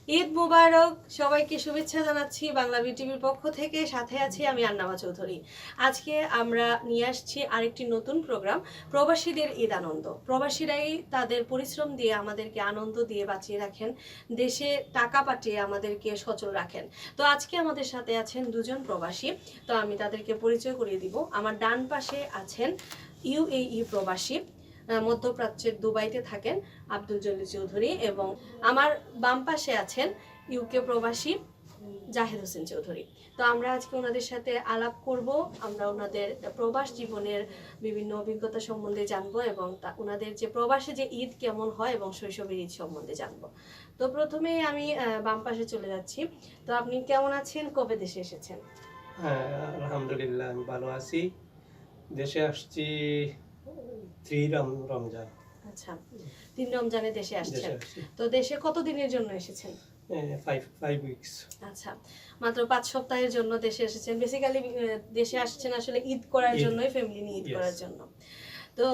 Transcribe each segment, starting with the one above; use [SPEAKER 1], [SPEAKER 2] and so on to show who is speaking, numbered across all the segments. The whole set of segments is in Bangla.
[SPEAKER 1] ঈদ মুবারক, সবাইকে শুভেচ্ছা জানাচ্ছি বাংলাভিউ টিভির পক্ষ থেকে। সাথে আছি আমি আন্নামা চৌধুরী। আজকে আমরা নিয়ে আসছি আরেকটি নতুন প্রোগ্রাম, প্রবাসীদের ঈদ আনন্দ। প্রবাসীরাই তাদের পরিশ্রম দিয়ে আমাদেরকে আনন্দ দিয়ে বাঁচিয়ে রাখেন, দেশে টাকা পাঠিয়ে আমাদেরকে সচল রাখেন। তো আজকে আমাদের সাথে আছেন দুজন প্রবাসী। তো আমি তাদেরকে পরিচয় করিয়ে দিব। আমার ডান পাশে আছেন ইউএই প্রবাসী, মধ্যপ্রাচ্যের দুবাইতে থাকেন আব্দুল জলিল চৌধুরী, এবং আমার বাম পাশে আছেন ইউকে প্রবাসী জাহেদ হোসেন চৌধুরী। তো আমরা আজকে ওনাদের সাথে আলাপ করব, আমরা ওনাদের প্রবাস জীবনের বিভিন্ন অভিজ্ঞতা সম্বন্ধে জানবো, এবং ওনাদের যে প্রবাসে যে ঈদ কেমন হয় এবং শৈশবের ঈদ সম্বন্ধে জানবো। তো প্রথমে আমি বাম পাশে চলে যাচ্ছি। তো আপনি কেমন আছেন, কবে দেশে এসেছেন?
[SPEAKER 2] হ্যাঁ, আলহামদুলিল্লাহ আমি ভালো আছি। দেশে আসছি 3 রমজান।
[SPEAKER 1] আচ্ছা, 3 রমজানে দেশে আসছেন।
[SPEAKER 2] আসছি
[SPEAKER 1] তো দেশে কতদিনের জন্য এসেছেন?
[SPEAKER 2] 5 উইকস।
[SPEAKER 1] আচ্ছা, মাত্র 5 সপ্তাহের জন্য দেশে এসেছেন। বেসিক্যালি দেশে আসছেন আসলে ঈদ করার জন্যই, ফ্যামিলি নিয়ে ঈদ করার জন্য। তো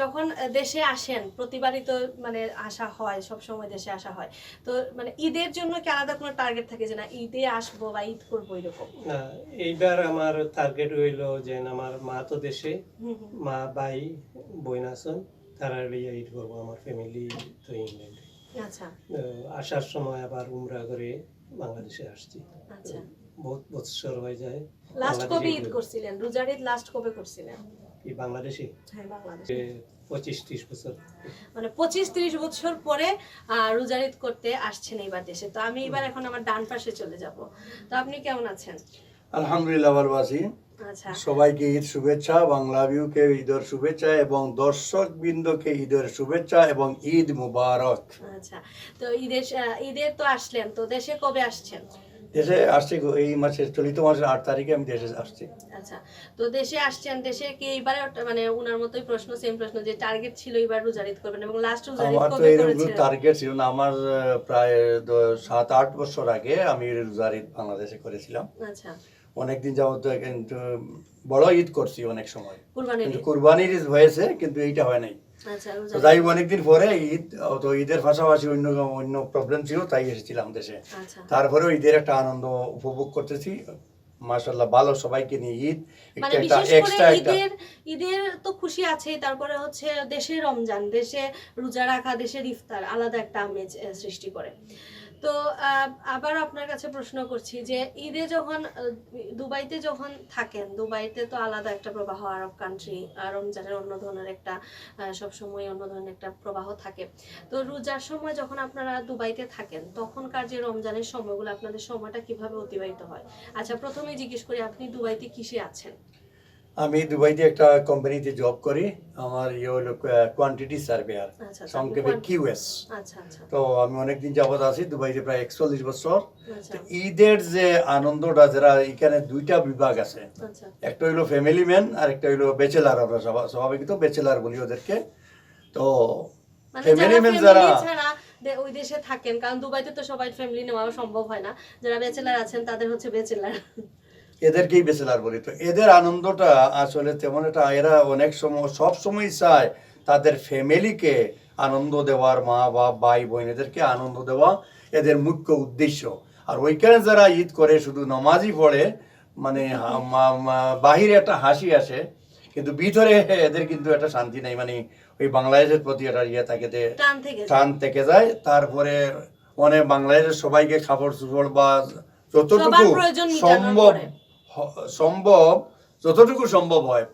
[SPEAKER 1] যখন দেশে আসেন, প্রতিবারই তো মানে আসা হয়, সব সময় দেশে আসা হয়। তো মানে ঈদের জন্য কি আলাদা কোনো টার্গেট থাকে যে না ঈদে আসবো বা ঈদ করবো এরকম?
[SPEAKER 2] না, এইবার আমার টার্গেট হইলো যে আমার মা তো দেশে, মা ভাই বোন আছেন, তারা লইয়া ঈদ করবো। আমার ফ্যামিলি তো ইংল্যান্ডে।
[SPEAKER 1] আচ্ছা,
[SPEAKER 2] আসার সময় আবার উমরা করে বাংলাদেশে আসছি।
[SPEAKER 1] আচ্ছা,
[SPEAKER 2] বহুত বছর হয়ে যায়।
[SPEAKER 1] লাস্ট কবে ঈদ করছিলেন? রোজার ঈদ লাস্ট কবে করছিলেন?
[SPEAKER 2] কি বাংলাদেশে?
[SPEAKER 1] হ্যাঁ, বাংলাদেশে।
[SPEAKER 2] 25-30 বছর।
[SPEAKER 1] মানে 25-30 বছর পরে রোজার ঈদ করতে আসছেন এইবার দেশে। তো আমি এবার এখন আমার ডান পাশে চলে যাব। তো আপনি কেমন আছেন?
[SPEAKER 3] আলহামদুলিল্লাহ ভালো আছি।
[SPEAKER 1] আচ্ছা,
[SPEAKER 3] সবাইকে ঈদ শুভেচ্ছা, বাংলাভিউকে ঈদের শুভেচ্ছা এবং দর্শক বৃন্দকে ঈদের শুভেচ্ছা এবং ঈদ মুবারক।
[SPEAKER 1] আচ্ছা। তো ঈদের তো আসলেন, তো দেশে কবে আসছেন?
[SPEAKER 3] দেশে আসছি এই মাসের চলিত মাসের 8 তারিখে আমি দেশে আসছি।
[SPEAKER 1] আচ্ছা, তো দেশে আসছেন, দেশে কি এবারে মানে ওনার মতোই প্রশ্ন, সেম প্রশ্ন, যে টার্গেট ছিল এবার রোজার ঈদ করবেন এবং লাস্ট রোজার ঈদ
[SPEAKER 3] আমার তো
[SPEAKER 1] কবে
[SPEAKER 3] এরকম
[SPEAKER 1] করেছিলেন?
[SPEAKER 3] টার্গেট ছিল না। আমার প্রায় 7-8 বছর আগে আমি রোজার ঈদ বাংলাদেশে করেছিলাম।
[SPEAKER 1] আচ্ছা,
[SPEAKER 3] অনেকদিন যাবত কিন্তু বড় ঈদ করছি অনেক সময়,
[SPEAKER 1] কুরবানির
[SPEAKER 3] কিন্তু
[SPEAKER 1] ঈদ।
[SPEAKER 3] কুরবানির ঈদ হয়েছে কিন্তু এইটা হয় নাই।
[SPEAKER 1] আচ্ছা,
[SPEAKER 3] তো
[SPEAKER 1] রোজার
[SPEAKER 3] যাই
[SPEAKER 1] ঈদ।
[SPEAKER 3] অনেকদিন পরে ঈদ, তো ঈদের পাশাপাশি অন্য অন্য প্রবলেম ছিল, তাই এসেছিলাম দেশে।
[SPEAKER 1] আচ্ছা,
[SPEAKER 3] তারপরেও ঈদের একটা আনন্দ উপভোগ করতেছি। মাশাআল্লাহ, ভালো সবাইকে নিয়ে ঈদ
[SPEAKER 1] মানে
[SPEAKER 3] একটা
[SPEAKER 1] বিশেষ করে
[SPEAKER 3] এক্সট্রা একটা
[SPEAKER 1] ঈদের তো খুশি আছে, তারপরে হচ্ছে দেশে রমজান, দেশে রোজা রাখা, দেশের ইফতার আলাদা একটা আমেজ সৃষ্টি করে। তো আবার আপনার কাছে প্রশ্ন করছি যে ঈদে যখন দুবাইতে যখন থাকেন, দুবাইতে তো আলাদা একটা প্রবাহ, আরব কান্ট্রি, রমজানের অন্য ধরনের একটা সবসময় অন্য ধরনের একটা প্রবাহ থাকে। তো রোজার সময় যখন আপনারা দুবাইতে থাকেন, তখনকার যে রমজানের সময়গুলো, আপনাদের সময়টা কিভাবে অতিবাহিত হয়? আচ্ছা, প্রথমেই জিজ্ঞেস করি, আপনি দুবাইতে কিসে আছেন?
[SPEAKER 3] আমি দুবাইতে একটা কোম্পানিতে জব করি। আমার ইয়ে হলো কোয়ান্টিটি সার্ভেয়ার,
[SPEAKER 1] আচ্ছা,
[SPEAKER 3] সংক্ষেপে কিউএস।
[SPEAKER 1] আচ্ছা, আচ্ছা,
[SPEAKER 3] তো আমি অনেকদিন যাবত আছি দুবাইতে, প্রায় 41 বছর।
[SPEAKER 1] আচ্ছা,
[SPEAKER 3] তো ঈদের যে আনন্দটা, যারা এখানে দুইটা বিভাগ আছে,
[SPEAKER 1] আচ্ছা,
[SPEAKER 3] একটা হইলো ফ্যামিলি ম্যান আর একটা হইলো ব্যাচেলার। আমরা স্বাভাবিকত ব্যাচেলার বলি ওদেরকে। তো
[SPEAKER 1] মানে
[SPEAKER 3] ফ্যামিলি ম্যান
[SPEAKER 1] যারা
[SPEAKER 3] যারা
[SPEAKER 1] ছাড়া ওই দেশে থাকেন, কারণ দুবাইতে তো সবাই ফ্যামিলি নেওয়া সম্ভব হয় না, যারা ব্যাচেলার আছেন তাদের হচ্ছে ব্যাচেলার।
[SPEAKER 3] এদেরকেই ব্যাচেলার বলি। তো এদের আনন্দটা আসলে তেমন একটা, এরা অনেক সময় সব সময় চায় তাদের ফ্যামিলিকে আনন্দ দেওয়ার, মা বাপ ভাই বোন এদেরকে আনন্দ দেওয়া এদের মুখ্য উদ্দেশ্য। আর ওইখানে যারা ঈদ করে শুধু নামাজই পড়ে, মানে বাহিরে একটা হাসি আসে কিন্তু ভিতরে এদের কিন্তু একটা শান্তি নেই। মানে ওই বাংলাদেশের প্রতি একটা ইয়ে থাকে, টান থেকে যায়। তারপরে মানে বাংলাদেশের সবাইকে কাপড় চোপড় বা যতটুকু সম্ভব যতটুকু সম্ভব হয়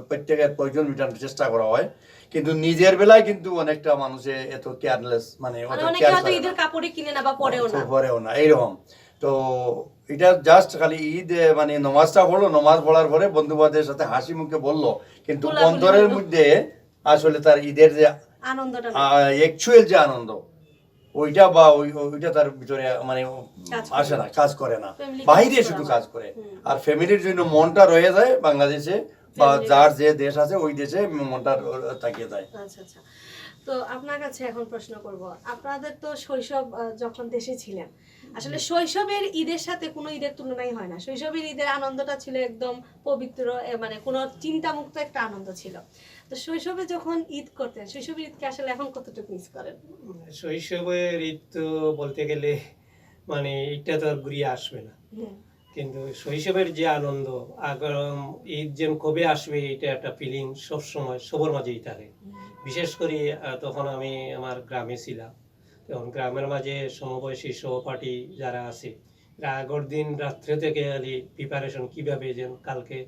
[SPEAKER 3] প্রত্যেকের প্রয়োজন মেটানোর চেষ্টা করা হয়। কিন্তু নিজের বেলায় কিন্তু অনেকটা মানুষে এত কেয়ারলেস, মানে
[SPEAKER 1] ঈদের কাপড়ই কিনে না বা পরেও
[SPEAKER 3] না এইরকম। তো এটা জাস্ট খালি ঈদ মানে নমাজটা পড়লো, নমাজ পড়ার পরে বন্ধু বান্ধবের সাথে হাসি মুখে বললো, কিন্তু অন্তরের মধ্যে আসলে তার ঈদের যে
[SPEAKER 1] আনন্দটা,
[SPEAKER 3] অ্যাকচুয়াল যে আনন্দ, ওইটা বা ওইটা তার ভিতরে মানে আসে না, কাজ করে না, বাইরে শুধু কাজ করে। আর ফ্যামিলির জন্য মনটা রয়ে যায় বাংলাদেশে বা যার যে দেশ আছে ওই দেশে মনটা তাকিয়ে যায়।
[SPEAKER 1] আচ্ছা, আচ্ছা। তো আপনার কাছে এখন প্রশ্ন করব, আপনাদের তো শৈশব যখন দেশে ছিলেন, আসলে শৈশবের ঈদের সাথে কোনো ঈদের তুলনাই হয় না। শৈশবের ঈদের আনন্দটা ছিল একদম পবিত্র, মানে কোনো চিন্তামুক্ত একটা আনন্দ ছিল। তো শৈশবে যখন ঈদ করতেন, শৈশবের ঈদকে আসলে এখন কতটুকু মিস করেন?
[SPEAKER 2] শৈশবের ঈদ তো বলতে গেলে মানে এটা তো আর ঘুরিয়ে আসবে না,
[SPEAKER 1] হুম,
[SPEAKER 2] কিন্তু শৈশবের যে আনন্দ, আগাম ঈদ যে কবে আসবে এটা একটা ফিলিং সব সময় সবার মাঝেই থাকে। বিশেষ করে তখন আমি আমার গ্রামে ছিলাম, তখন গ্রামের মাঝে সমবয়সী সহপাঠী যারা আছে, এরা আগের দিন রাত্রে থেকে খালি প্রিপারেশন কিভাবে যেন কালকে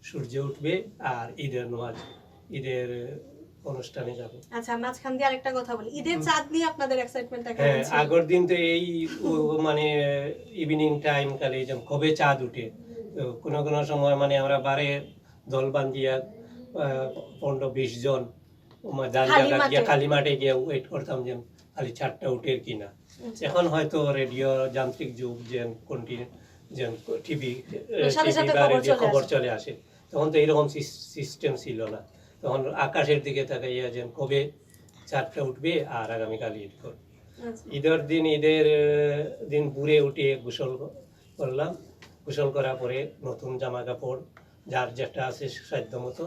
[SPEAKER 2] সূর্য উঠবে আর ঈদের নামাজ, ঈদের অনুষ্ঠানে যাব।
[SPEAKER 1] আচ্ছা, মাঝখান দিয়ে আরেকটা কথা বলি, ঈদের চাঁদ নিয়ে আপনাদের এক্সাইটমেন্টটা কেমন
[SPEAKER 2] হ্যাঁ,
[SPEAKER 1] ছিল?
[SPEAKER 2] আগের দিন তো এই মানে ইভিনিং টাইম কালে যেন কবে চাঁদ উঠে, তো কোনো কোনো সময় মানে আমরা বারে দল বান্ধিয়া 15-20 জন
[SPEAKER 1] খালি
[SPEAKER 2] জায়গা গিয়ে
[SPEAKER 1] মাঠে।
[SPEAKER 2] খালি মাঠে গিয়ে ওয়েট করতাম যেন খালি চারটা উঠে কিনা।
[SPEAKER 1] আচ্ছা।
[SPEAKER 2] এখন হয়তো রেডিও যান্ত্রিক যুগ, যেন কন্টিনিউ যেন টিভি
[SPEAKER 1] সাথে সাথে
[SPEAKER 2] বা
[SPEAKER 1] খবর
[SPEAKER 2] রেডিও
[SPEAKER 1] চলে
[SPEAKER 2] খবর
[SPEAKER 1] আসে।
[SPEAKER 2] চলে আসে, তখন তো এইরকম সিস্টেম ছিল না। তখন আকাশের দিকে তাকাইয়া যেন কবে চারটা উঠবে আর আগামীকাল ঈদ করবে।
[SPEAKER 1] আচ্ছা।
[SPEAKER 2] ঈদের দিন ভোরে উঠে গোসল করলাম, গোসল করার পরে নতুন জামা কাপড় যার যেটা আছে সাধ্য মতো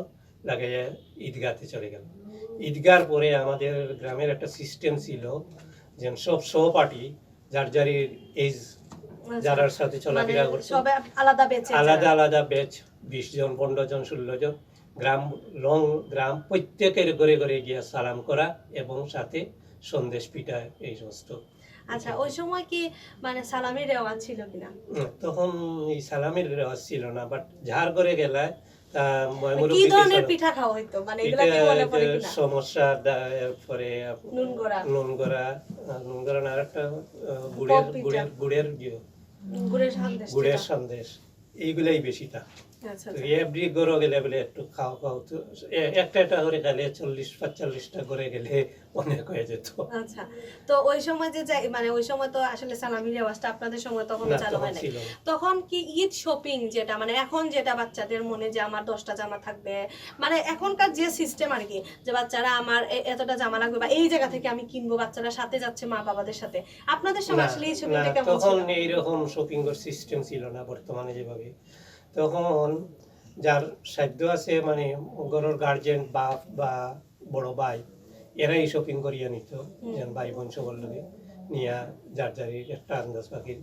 [SPEAKER 2] লাগাইয়া ঈদগাতে চলে গেল। ঈদগার পরে আমাদের গ্রামের একটা সিস্টেম ছিল যে সব সহপাঠী যার যার এজ যারার সাথে চলাফেরা করতো,
[SPEAKER 1] সবাই আলাদা বেঁচে
[SPEAKER 2] আলাদা আলাদা ব্যাচ, 20 জন, 15 জন, 16 জন, গ্রাম গ্রাম প্রত্যেকের ঘরে ঘরে গিয়া সালাম করা এবং সাথে সন্দেশ পিঠা এই সমস্ত।
[SPEAKER 1] আচ্ছা, ওই সময় কি মানে সালামির রেওয়াজ ছিল কিনা?
[SPEAKER 2] তখন এই সালামের রেওয়াজ ছিল না, বাট যার ঘরে গেলে
[SPEAKER 1] কি ধরনের পিঠা খাওয়া হইতো, মানে এগুলা কি মনে পড়ে কিনা?
[SPEAKER 2] সমস্যা, পরে
[SPEAKER 1] নুনগড়া,
[SPEAKER 2] নুনগড়া না, আরেকটা
[SPEAKER 1] পপ পিঠা,
[SPEAKER 2] গুড়ের
[SPEAKER 1] গুড়ের সন্দেশ,
[SPEAKER 2] সন্দেশ, এইগুলাই বেশি তা।
[SPEAKER 1] আচ্ছা
[SPEAKER 2] এভরি গরো গেলে বলে একটু খাওয়া খাওয়া তো একটা একটা করে গেলে 40-45টা করে গেলে অনেক হয়ে যেত।
[SPEAKER 1] আচ্ছা, তো ওই সময় যে মানে ওই সময় তো আসলে সালামির রেওয়াজটা আপনাদের সময় তখন
[SPEAKER 2] না,
[SPEAKER 1] চালু
[SPEAKER 2] তখন
[SPEAKER 1] হয় না।
[SPEAKER 2] ছিল না।
[SPEAKER 1] তখন কি ঈদ শপিং যেটা মানে এখন যেটা বাচ্চাদের মনে যে আমার 10টা জামা থাকবে, মানে এখনকার যে সিস্টেম আর কি, যে বাচ্চারা আমার এতটা জামা লাগবে বা এই জায়গা থেকে আমি কিনবো, বাচ্চারা সাথে যাচ্ছে মা বাবাদের সাথে, আপনাদের সময় আসলে এই শপিংটা কেমন
[SPEAKER 2] তখন
[SPEAKER 1] ছিল?
[SPEAKER 2] এইরকম শপিং এর সিস্টেম ছিল না বর্তমানে যেভাবে। তখন যার সাধ্য আছে মানে ঘরের গার্জেন, বাপ বা বড় ভাই, এরাই শপিং করিয়া নিত, যেন ভাই বোন সবার লোকে নিয়ে যার যারই একটা আন্দাজ পাখি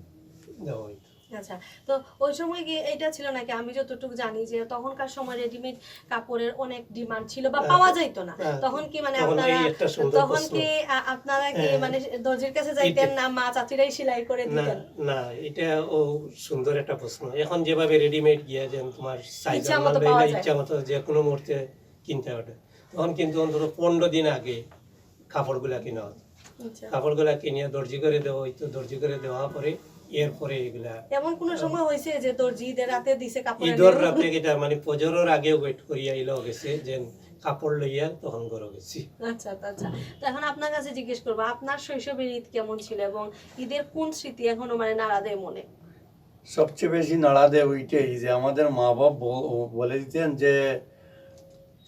[SPEAKER 2] দেওয়া হইতো।
[SPEAKER 1] আচ্ছা, তো ওই সময় কি এটা ছিল নাকি, আমি যতটুকু জানি যে তখনকার সময় রেডিমেড কাপড়ের অনেক ডিমান্ড ছিল বা পাওয়া যাইতো না, তখন কি মানে
[SPEAKER 2] তখন
[SPEAKER 1] আপনারা
[SPEAKER 2] এই একটা সুন্দর
[SPEAKER 1] তখন
[SPEAKER 2] প্রশ্ন।
[SPEAKER 1] কি আপনারা কি মানে দর্জির কাছে যাইতেন না মা চাচিরাই সেলাই করে
[SPEAKER 2] না
[SPEAKER 1] দিতেন?
[SPEAKER 2] না, এটা সুন্দর একটা প্রশ্ন। এখন যেভাবে রেডিমেড গিয়ে যেন তোমার সাইজ
[SPEAKER 1] ইচ্ছা মতো পাওয়া যায়।
[SPEAKER 2] ইচ্ছা মতো যে কোনো মুহূর্তে কিনতে পারে, তখন কিন্তু অন্তত 15 দিন আগে কাপড়গুলা কিনা হতো।
[SPEAKER 1] আচ্ছা,
[SPEAKER 2] কাপড়গুলা কিনে দর্জি করে দেওয়া হইতো, দর্জি করে দেওয়া পরে এরপরে এগুলা
[SPEAKER 1] এমন কোন সময় হয়েছে যে দর্জি ঈদের রাতে দিছে কাপড়
[SPEAKER 2] ঈদের
[SPEAKER 1] এনে?
[SPEAKER 2] রাতে গিয়ে মানে ফজরের আগে ওয়েট করিয়া ইলো গেছে যে কাপড় লইয়া তখন ঘরে গেছি।
[SPEAKER 1] আচ্ছা আচ্ছা, তো এখন আপনার কাছে জিজ্ঞেস করবো, আপনার শৈশবের ঈদ কেমন ছিল এবং ঈদের কোন স্মৃতি এখনো মানে নাড়া দেয় মনে?
[SPEAKER 3] সবচেয়ে বেশি নাড়া দেয় ওইটাই যে আমাদের মা বাপ বলে দিতেন যে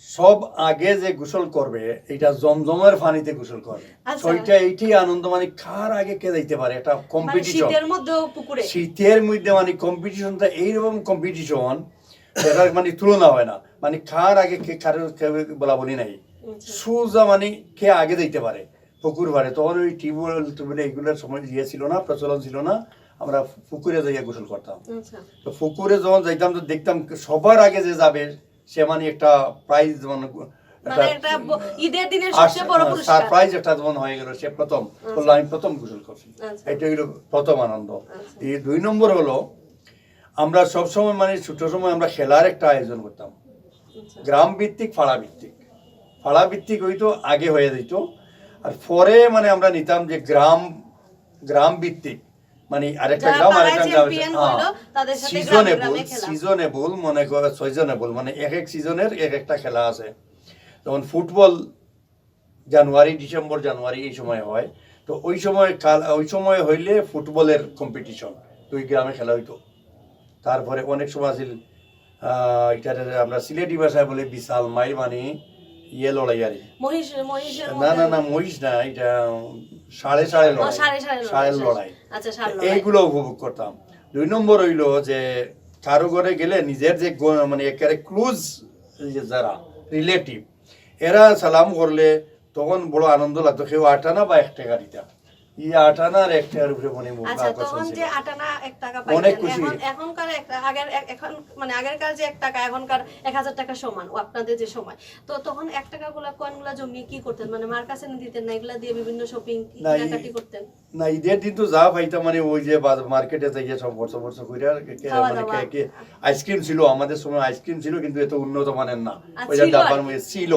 [SPEAKER 3] সব আগে যে গোসল করবে এটা জমজমের পানিতে গোসল করবে।
[SPEAKER 1] আচ্ছা।
[SPEAKER 3] ওইটা এইটাই আনন্দ, মানে কার আগে কে যাইতে পারে, একটা
[SPEAKER 1] মানে
[SPEAKER 3] কম্পিটিশন।
[SPEAKER 1] শীতের মধ্যেও পুকুরে,
[SPEAKER 3] শীতের মধ্যে মানে কম্পিটিশনটা এইরকম কম্পিটিশন, এটার মানে তুলনা হয় না, মানে কার আগে কে কারোর বলা বলি নাই, সোজা মানে কে আগে যাইতে পারে পুকুর পারে। তখন ওই টিউবওয়েল এইগুলোর সময় ইয়ে ছিল না, প্রচলন ছিল না, আমরা পুকুরে যাইয়া গোসল করতাম।
[SPEAKER 1] আচ্ছা,
[SPEAKER 3] তো পুকুরে যখন যাইতাম তো দেখতাম সবার আগে যে যাবে সে মানে একটা প্রাইজ, মানে
[SPEAKER 1] মানে একটা ঈদের দিনের সবচেয়ে বড় পুরস্কার,
[SPEAKER 3] সারপ্রাইজ একটা যেমন হয়ে গেল, সে প্রথম বললো আমি প্রথম গোসল করছি,
[SPEAKER 1] আচ্ছা।
[SPEAKER 3] এটা হলো প্রথম আনন্দ।
[SPEAKER 1] আচ্ছা।
[SPEAKER 3] এই 2 নম্বর হলো আমরা সবসময় মানে ছোট সময় আমরা খেলার একটা আয়োজন করতাম,
[SPEAKER 1] আচ্ছা।
[SPEAKER 3] গ্রাম ভিত্তিক ফাড়া ভিত্তিক হইতো, আগে হয়ে যেত, আর পরে মানে আমরা নিতাম যে গ্রাম ভিত্তিক, মানে আরেকটা
[SPEAKER 1] যারা
[SPEAKER 3] গ্রাম
[SPEAKER 1] পাড়ায়
[SPEAKER 3] আরেকটা
[SPEAKER 1] চ্যাম্পিয়ন হইলো, তাদের সাথে গ্রামে গ্রামে খেলা।
[SPEAKER 3] সিজনেবল মনে করে সিজনেবল, মানে এক এক সিজনের এক একটা খেলা আছে। যেমন ফুটবল ডিসেম্বর জানুয়ারি এই সময় হয়, তো ওই সময় হইলে ফুটবলের কম্পিটিশন, তো ওই গ্রামে খেলা হইতো। তারপরে অনেক সময় আছিল এটার আমরা সিলেটি ভাষায় বলে বিশাল মাইল, মানে ইয়ে লড়াই আর কি।
[SPEAKER 1] মহিষের
[SPEAKER 3] না
[SPEAKER 1] মধ্যে
[SPEAKER 3] না না মহিষ না, এটা সাড়ে সাড়ে লড়াই, সাড়ে লড়াই,
[SPEAKER 1] আচ্ছা ষাঁড় লড়াই।
[SPEAKER 3] এইগুলো উপভোগ করতাম। 2 নম্বর হইলো যে কারো ঘরে গেলে নিজের যে মানে একেবারে ক্লোজ যারা রিলেটিভ এরা সালাম করলে তখন বড় আনন্দ লাগতো। কেউ 8 আনা বা 1 টাকা দিতাম, ই 8 আনা আর 1 টাকার উপরে মনে
[SPEAKER 1] আচ্ছা
[SPEAKER 3] আকর্ষণ
[SPEAKER 1] তখন
[SPEAKER 3] ছিল।
[SPEAKER 1] যে 8 আনা 1 টাকা
[SPEAKER 3] অনেক
[SPEAKER 1] পাইতেন,
[SPEAKER 3] খুশি।
[SPEAKER 1] এখনকার এখন মানে আগেরকার যে 1 টাকা এখনকার 1000 টাকা সমান ও আপনাদের যে সময়, তো তখন 1 টাকা গুলা কয়েনগুলা জমিয়ে কি করতেন, মানে মার কাছে নিয়ে দিতেন না এগুলা দিয়ে বিভিন্ন শপিং
[SPEAKER 3] না,
[SPEAKER 1] কেনাকাটি করতেন?
[SPEAKER 3] না ঈদের দিন তো যা পাইতাম মানে ওই যে মার্কেটে যাইয়া সব বর্ষ বর্ষ কইরা
[SPEAKER 1] খাওয়া
[SPEAKER 3] মানে
[SPEAKER 1] দাওয়া।
[SPEAKER 3] আইসক্রিম ছিল, আমাদের সময় আইসক্রিম ছিল কিন্তু এত উন্নত মানের না,
[SPEAKER 1] আর
[SPEAKER 3] ওই যে
[SPEAKER 1] ছিল
[SPEAKER 3] ডাব্বার
[SPEAKER 1] আর কি।
[SPEAKER 3] মধ্যে ছিল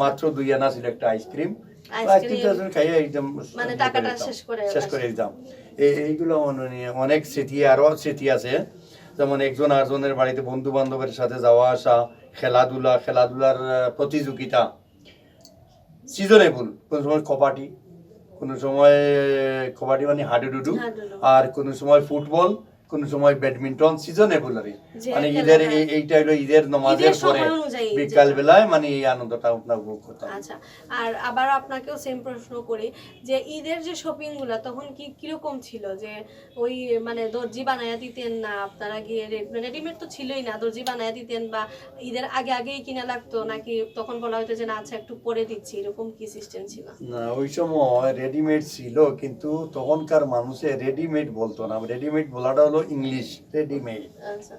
[SPEAKER 3] মাত্র 2 আনা ছিল একটা আইসক্রিম।
[SPEAKER 1] আইসক্রিম
[SPEAKER 3] আইসক্রিমটা খাইয়া একদম
[SPEAKER 1] মানে টাকাটা শেষ করে
[SPEAKER 3] দিতাম। এইগুলো অনেক স্মৃতি, আরো স্মৃতি আছে, যেমন একজন আরেকজনের বাড়িতে বন্ধু বান্ধবের সাথে যাওয়া আসা, খেলাধুলার প্রতিযোগিতা, সিজনেবল, কোন সময় কবাডি, কোন সময় কবাডি মানে হাডুডুডু,
[SPEAKER 1] হাডুডু।
[SPEAKER 3] আর কোন সময় ফুটবল, কোন সময় ব্যাডমিন্টন, সিজনেবল আর কি।
[SPEAKER 1] যে
[SPEAKER 3] মানে
[SPEAKER 1] খেলাটা-
[SPEAKER 3] এইটা হলো ঈদের নামাজের
[SPEAKER 1] ঈদের
[SPEAKER 3] পরে
[SPEAKER 1] সময় অনুযায়ী
[SPEAKER 3] বিকাল বেলায় মানে এই আনন্দটা আপনার উপভোগ করতাম।
[SPEAKER 1] আচ্ছা, আর আবার আপনাকেও সেম প্রশ্ন করি যে ঈদের যে শপিং গুলা তখন কি কিরকম ছিল, যে ওই মানে দর্জি বানায়া দিতেন না আপনারা গিয়ে রেডিমেড তো ছিলই না, দর্জি বানায়া দিতেন বা ঈদের আগে আগেই কিনা লাগতো, নাকি তখন বলা হতো যে না আচ্ছা একটু পরে দিচ্ছি, এরকম কি সিস্টেম ছিল?
[SPEAKER 3] না ওই সময় রেডিমেড ছিল, কিন্তু তখনকার মানুষে রেডিমেড বলতো না, রেডিমেড বলাটা হলো ইংলিশ রেডিমেড,
[SPEAKER 1] আচ্ছা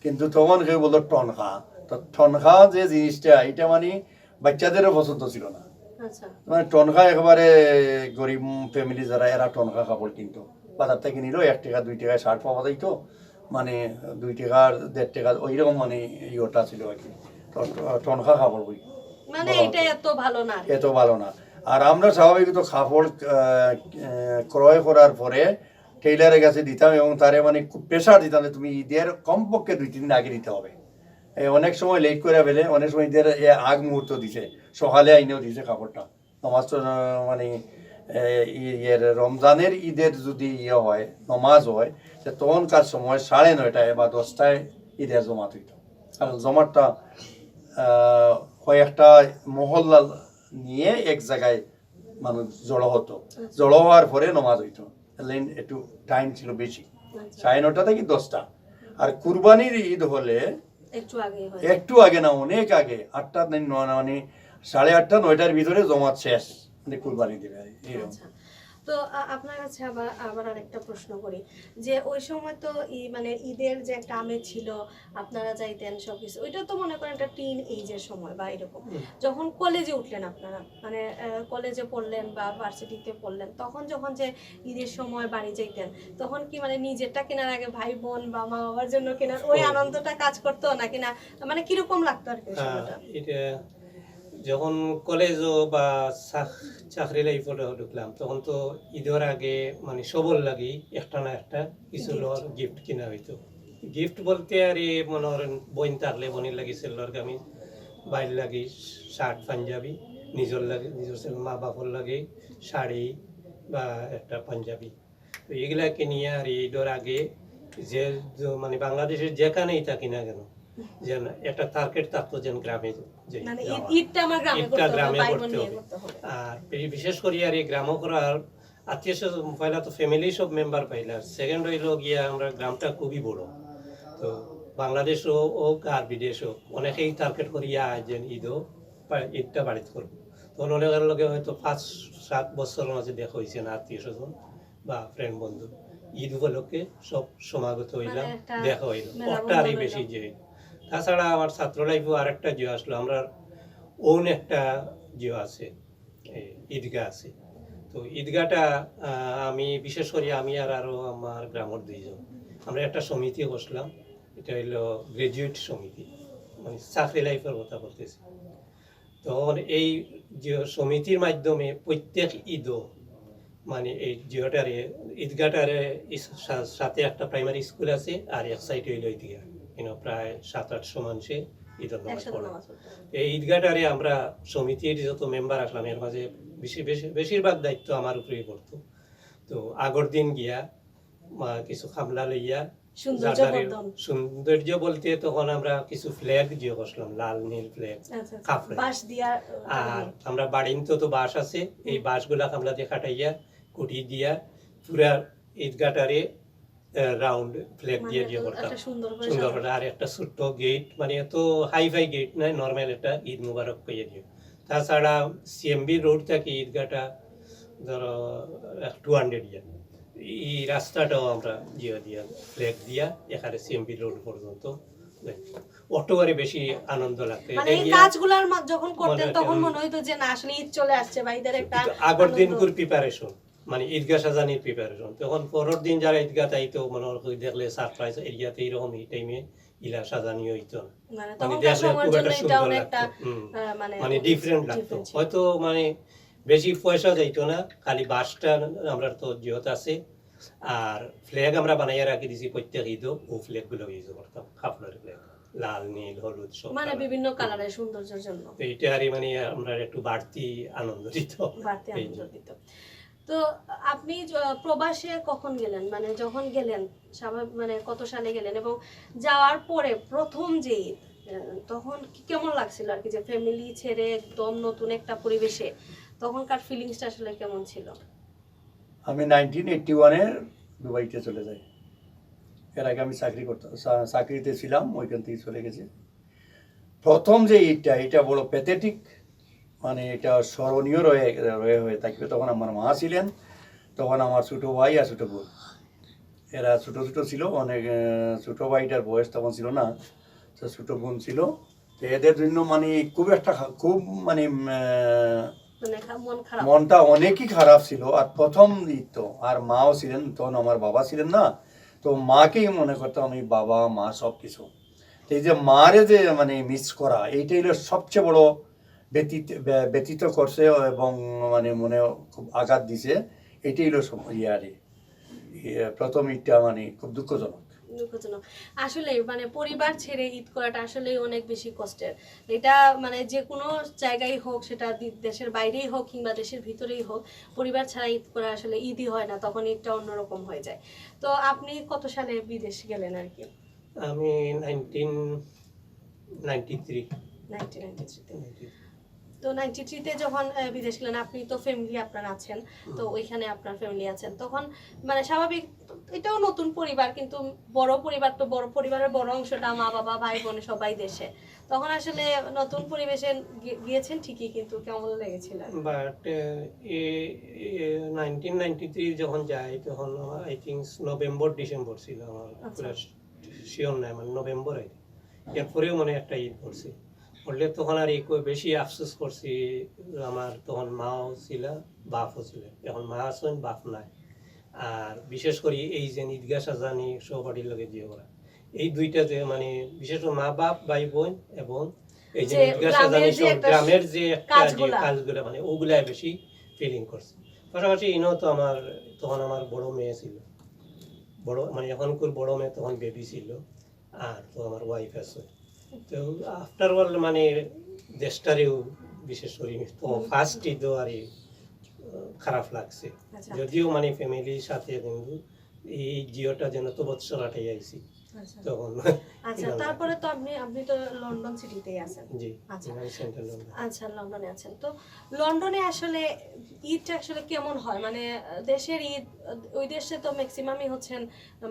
[SPEAKER 3] কিন্তু তখন কেউ বলতো টনখা। তো টনখা যে জিনিসটা এটা মানে বাচ্চাদেরও পছন্দ ছিল না,
[SPEAKER 1] আচ্ছা
[SPEAKER 3] মানে টনখা একেবারে গরিব ফ্যামিলি যারা এরা টনখা কাপড় কিনতো, বাজার থেকে নিল 1 টাকা 2 টাকায় শার্ট পাওয়া যাইতো, মানে 2 টাকা 1.5 টাকা ওইরকম মানে ইয়েটা ছিল আর কি। তো টনখা কাপড় বই
[SPEAKER 1] মানে
[SPEAKER 3] বলা
[SPEAKER 1] এটা
[SPEAKER 3] হতো।
[SPEAKER 1] এত ভালো না আর কি।
[SPEAKER 3] এত ভালো না। আর আমরা স্বাভাবিকত কাপড় ক্রয় করার পরে টেইলারের কাছে দিতাম এবং তারে মানে খুব প্রেশার দিতাম যে তুমি ঈদের কমপক্ষে 2-3 দিন আগে দিতে হবে। অনেক সময় লেট করে ফেলে, অনেক সময় ঈদের আগ মুহূর্ত দিছে, সকালে আইনেও দিছে কাপড়টা। নমাজ তো মানে ইয়ের রমজানের ঈদের যদি হয় নমাজ হয়, তখনকার সময় 9:30 বা 10টায় ঈদের জমাত হইত। কারণ জমাতটা কয়েকটা মহল্লা নিয়ে এক জায়গায় মানুষ জড়ো হতো, জড়ো হওয়ার পরে নমাজ হইতো, একটু টাইম ছিল বেশি, 9:30 থেকে 10টা। আর কুরবানির ঈদ হলে একটু আগে না, অনেক আগে, 8টা মানে 8:30 9টার ভিতরে জমাত শেষ, মানে কুরবানি দিবে এরকম।
[SPEAKER 1] তো আপনার কাছে আবার আরেকটা প্রশ্ন করি, যে ওই সময় তো মানে ঈদের যে একটা আমেজ ছিল, আপনারা যাইতেন সবকিছু, ওইটা তো মনে করেন একটা টিন এইজের সময় বা এরকম, যখন কলেজে উঠলেন আপনারা, মানে কলেজে পড়লেন বা ভার্সিটিতে পড়লেন, তখন যখন যে ঈদের সময় বাড়ি যাইতেন, তখন কি মানে নিজেরটা কেনার আগে ভাই বোন বা মা বাবার জন্য কেনার ওই আনন্দটা কাজ করতো নাকি না, মানে কিরকম লাগতো আর কি সময়টা?
[SPEAKER 2] এটা যখন কলেজও বা চাকরি লাইফে ঢুকলাম, তখন তো ঈদের আগে মানে সবর লাগি একটা না একটা কিছু লোক গিফট কিনা হইতো। গিফট বলতে আর মনে করেন বোন থাকলে বোনের লাগি সেলোয়ার কামিজ, বাইর লাগি শার্ট পাঞ্জাবি, নিজের মা বাপর লাগে শাড়ি বা একটা পাঞ্জাবি। তো এগুলাকে নিয়ে আর ঈদের আগে যে মানে বাংলাদেশের যেখানেই থাকি না কেন, যেন একটা টার্গেট থাকতো যেন গ্রামে যাই,
[SPEAKER 1] মানে ঈদটা আমার গ্রামে করতে হবে।
[SPEAKER 2] আর বিশেষ করে আর এই গ্রামও করার আত্মীয় স্বজন পয়লা তো ফ্যামিলি সব মেম্বার পাইলাম, সেকেন্ড হইলো গিয়া আমরা গ্রামটা খুবই বড়, তো বাংলাদেশ হোক আর বিদেশ হোক অনেকেই টার্গেট করিয়া যেন ঈদটা বাড়িতে করবো। তখন অনেকের লগে হয়তো 5-7 বছরের মাঝে দেখা হয়েছে না আত্মীয় স্বজন বা ফ্রেন্ড বন্ধু, ঈদ উপলক্ষে সব সমাগত হইলাম, দেখা হইল, ওটারই বেশি যে। তাছাড়া আমার ছাত্র লাইফেও আরেকটা জিও আসলো, আমরা ওন একটা জিও আছে, ঈদগাহ আছে। তো ঈদগাহটা আমি বিশেষ করে আমি আর আরো আমার গ্রামের 2জন আমরা একটা সমিতি বসলাম, এটা হইলো গ্রাজুয়েট সমিতি, মানে চাকরি লাইফের কথা বলতেছি। তখন এই সমিতির মাধ্যমে প্রত্যেক ঈদও মানে এই জিওটারে ঈদগাহটারে সাথে একটা প্রাইমারি স্কুল আছে আর এক সাইডে হইলো ঈদগাহ, প্রায় 7-800 মানুষে ঈদের নামাজ পড়ে। এই ঈদগাহটারে আমরা সমিতির যত মেম্বার আসলাম এর মাঝে বেশিরভাগ দায়িত্ব আমার উপরেই পড়তো। তো আগের দিন গিয়া কিছু খামলা লইয়া
[SPEAKER 1] সৌন্দর্যবর্ধন।
[SPEAKER 2] সৌন্দর্য বলতে তখন আমরা কিছু ফ্ল্যাগ দিয়ে বসলাম, লাল নীল ফ্ল্যাগ
[SPEAKER 1] আচ্ছা আচ্ছা,
[SPEAKER 2] কাপড়ে।
[SPEAKER 1] বাঁশ দিয়া
[SPEAKER 2] আর আমরা বাড়িতে তো বাঁশ আছে, এই বাঁশগুলা আমরা দিয়ে কাটাইয়া কুটি দিয়া পুরা ঈদগাটারে রাউন্ড ফ্ল্যাগ দিয়ে দিয়ে করতাম
[SPEAKER 1] একটা সুন্দর করে
[SPEAKER 2] সুন্দর
[SPEAKER 1] সাজানো।
[SPEAKER 2] করে। আর একটা ছোট্ট গেট, মানে এত হাই ফাই গেট নয়, নর্মাল একটা ঈদ মুবারক কইয়ে দিও। তাছাড়া সিএমবি রোড থেকে ঈদগাটা ধরো 200 ইয়ার, এই রাস্তাটাও আমরা দিয়ে দিয়া ফ্ল্যাগ দিয়া এখানে সিএমবি রোড পর্যন্ত অটো করে বেশি আনন্দ লাগতো।
[SPEAKER 1] মানে এই কাজগুলার যখন করতেন তখন মনে হইতো যে না আসলে ঈদ চলে আসছে বা ঈদের একটা
[SPEAKER 2] আগের দিন করে প্রিপারেশন, মানে ঈদগাহ সাজানির প্রিপারেশন। তখন পরের দিন যারা ঈদগাহ তাইতো মনে হয় দেখলে সারপ্রাইজ এরিয়াতে এইরকম এই টাইমে ইলা সাজানি হইতো না,
[SPEAKER 1] মানে
[SPEAKER 2] মানে
[SPEAKER 1] তখনকার
[SPEAKER 2] দেখলে
[SPEAKER 1] সময়ের
[SPEAKER 2] খুব
[SPEAKER 1] জন্য
[SPEAKER 2] একটা
[SPEAKER 1] এটা
[SPEAKER 2] সুন্দর
[SPEAKER 1] অনেকটা
[SPEAKER 2] লাগতো,
[SPEAKER 1] মানে
[SPEAKER 2] ডিফারেন্ট লাগতো। হয়তো মানে বেশি পয়সা যাইতো না, খালি বাসটা আমরা তো জিহত আছে। আর ফ্ল্যাগ আমরা বানাইয়া রাখি দিছি প্রত্যেক ঈদও, ও ফ্ল্যাগ গুলো ইউজ করতাম, কাপড়ের ফ্ল্যাগ, লাল নীল হলুদ সব,
[SPEAKER 1] মানে বিভিন্ন কালারের সৌন্দর্যের জন্য
[SPEAKER 2] এইটারই মানে আমরা একটু বাড়তি আনন্দ দিত,
[SPEAKER 1] বাড়তি আনন্দ দিত। তো আপনি প্রবাসে কখন গেলেন, মানে যখন গেলেন স্বাভাবিক মানে কত সালে গেলেন, এবং যাওয়ার পরে প্রথম যে ঈদ, তখন কেমন লাগছিল আর কি, যে ফ্যামিলি ছেড়ে একদম নতুন একটা পরিবেশে তখনকার ফিলিংসটা আসলে কেমন ছিল?
[SPEAKER 3] আমি 1981-এ দুবাইতে চলে যাই। এর আগে আমি চাকরি করতাম, চাকরিতে ছিলাম, ওইখান থেকে চলে গেছি। প্রথম যে ঈদটা, এটা বড় প্যাথেটিক, মানে এটা স্মরণীয় হয়ে থাকবে। তখন আমার মা ছিলেন, তখন আমার ছোটো ভাই আর ছোটো বোন, এরা ছোটো ছোটো ছিল অনেক। ছোটো ভাইটার বয়স তখন ছিল না, তো ছোটো বোন ছিল। তো এদের জন্য মানে খুব একটা খুব মানে মনটা অনেকই খারাপ ছিল। আর প্রথম ঈদ তো, আর মাও ছিলেন তখন, আমার বাবা ছিলেন না, তো মাকেই মনে করতাম আমি, বাবা মা সব কিছু। তো এই যে মারে যে মানে মিস করা, এইটাই হলো সবচেয়ে বড় ব্যতীত করছে, এবং মানে মনে খুব আঘাত দিছে। এটাই হলো প্রথম ঈদটা মানে খুব দুঃখজনক।
[SPEAKER 1] আসলে মানে পরিবার ছেড়ে ঈদ করাটা আসলে অনেক বেশি কষ্টের। এটা মানে যে কোনো জায়গায় হোক, সেটা দেশের বাইরেই হোক কিংবা দেশের ভিতরেই হোক, পরিবার ছাড়া ঈদ করা আসলে ঈদই হয় না, তখন ঈদটা অন্যরকম হয়ে যায়। তো আপনি কত সালে বিদেশ গেলেন আর কি?
[SPEAKER 2] আমি 1993
[SPEAKER 1] তো 93-তে যখন বিদেশ গেলেন, আপনি তো ফ্যামিলি আপনার আছেন, তো ওইখানে আপনার ফ্যামিলি আছেন, তখন মানে স্বাভাবিক এটাও নতুন পরিবার, কিন্তু বড় পরিবার, তো বড় পরিবারের বড় অংশটা মা বাবা ভাই বোন সবাই দেশে। তখন আসলে নতুন পরিবেশে গিয়েছেন ঠিকই, কিন্তু কেমন লেগেছিল?
[SPEAKER 2] বাট 1993 যখন যাই তখন আই থিঙ্ক নভেম্বর ডিসেম্বর ছিল আমার, পুরো শিওর নাই, মানে নভেম্বরে। এরপরেও মনে একটা ঈদ পড়ছে, পড়লে তখন আর একটু বেশি আফসোস করছি। আমার তখন মাও ছিল, বাপও ছিল। এখন মা আছেন, বাপ নাই। আর বিশেষ করে এই যে ঈদগাহ সাজানি সহপাঠীর লগে দিয়ে করা, এই দুইটাতে মানে বিশেষ করে মা বাপ ভাই বোন এবং এই যে ঈদগাহ সাজানি গ্রামের যে কাজগুলো, মানে ওগুলাই বেশি ফিলিং করছে। পাশাপাশি ইনো তো আমার তখন আমার বড় মেয়ে ছিল, বড় মানে এখনকার বড় মেয়ে তখন বেবি ছিল, আর তো আমার ওয়াইফ আছে। তো আফটার অল মানে দেশটারেও বিশেষ করে তো ফার্স্ট ঈদও আর খারাপ লাগছে, যদিও মানে ফ্যামিলির সাথে কিন্তু এই জিওটা যেন তো বছর আটাই আইছি তখন।
[SPEAKER 1] আচ্ছা, তারপরে তো আপনি তো লন্ডন সিটিতেই আছেন।
[SPEAKER 2] জি,
[SPEAKER 1] আচ্ছা, লন্ডনে আছেন। তো লন্ডনে আসলে ঈদটা আসলে কেমন হয়, মানে দেশের ঈদ, ওই দেশে তো ম্যাক্সিমামই হচ্ছেন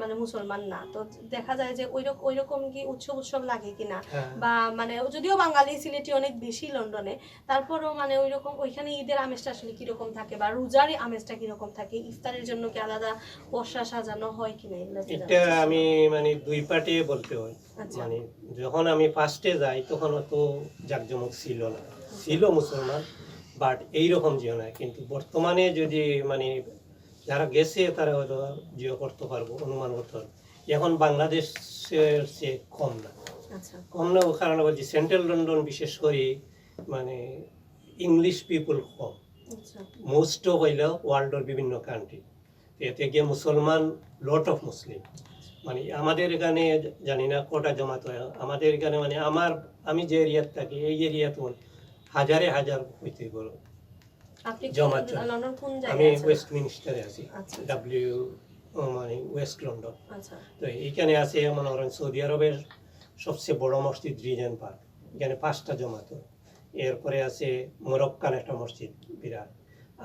[SPEAKER 1] মানে মুসলমান না, তো দেখা যায় যে ওইরকম কি উৎসব লাগে কিনা, বা মানে যদিও বাঙালি সিলেটি অনেক বেশি লন্ডনে, তারপরেও মানে ওইরকম ওইখানে ঈদের আমেজটা আসলে কিরকম থাকে, বা রোজার আমেজটা কিরকম থাকে, ইফতারের জন্য কি আলাদা পশা সাজানো হয় কিনা?
[SPEAKER 2] এটা আমি মানে দুই পার্টি বলতে হয়। মানে যখন আমি ফার্স্টে যাই তখন তো জাকজমক ছিল না, ছিল মুসলমান, বাট এইরকম জিও না। কিন্তু বর্তমানে যদি মানে যারা গেছে তারা হয়তো জিও করতে পারবো, অনুমান করতে পারবো। এখন বাংলাদেশের চেয়ে কম না, কম না। ও কারণে বলছি সেন্ট্রাল লন্ডন বিশেষ করে মানে ইংলিশ পিপুল কম, মোস্ট হইল ওয়ার্ল্ডের বিভিন্ন কান্ট্রি। এতে গিয়ে মুসলমান, লট অফ মুসলিম। মানে আমাদের এখানে জানি না কটা জমাত হয়, আমাদের এখানে মানে আমি যে এরিয়াতে থাকি এই এরিয়াতে হাজারে হাজার হইতে জমাত। আমি ওয়েস্টমিনিস্টারে আছি, মানে ওয়েস্ট লন্ডন।
[SPEAKER 1] আচ্ছা
[SPEAKER 2] তো এইখানে আছে মনে করেন সৌদি আরবের সবচেয়ে বড় মসজিদ রিজেন্ট পার্ক, এখানে 5টা জমাত। এরপরে আছে মরক্কান একটা মসজিদ বিরাট।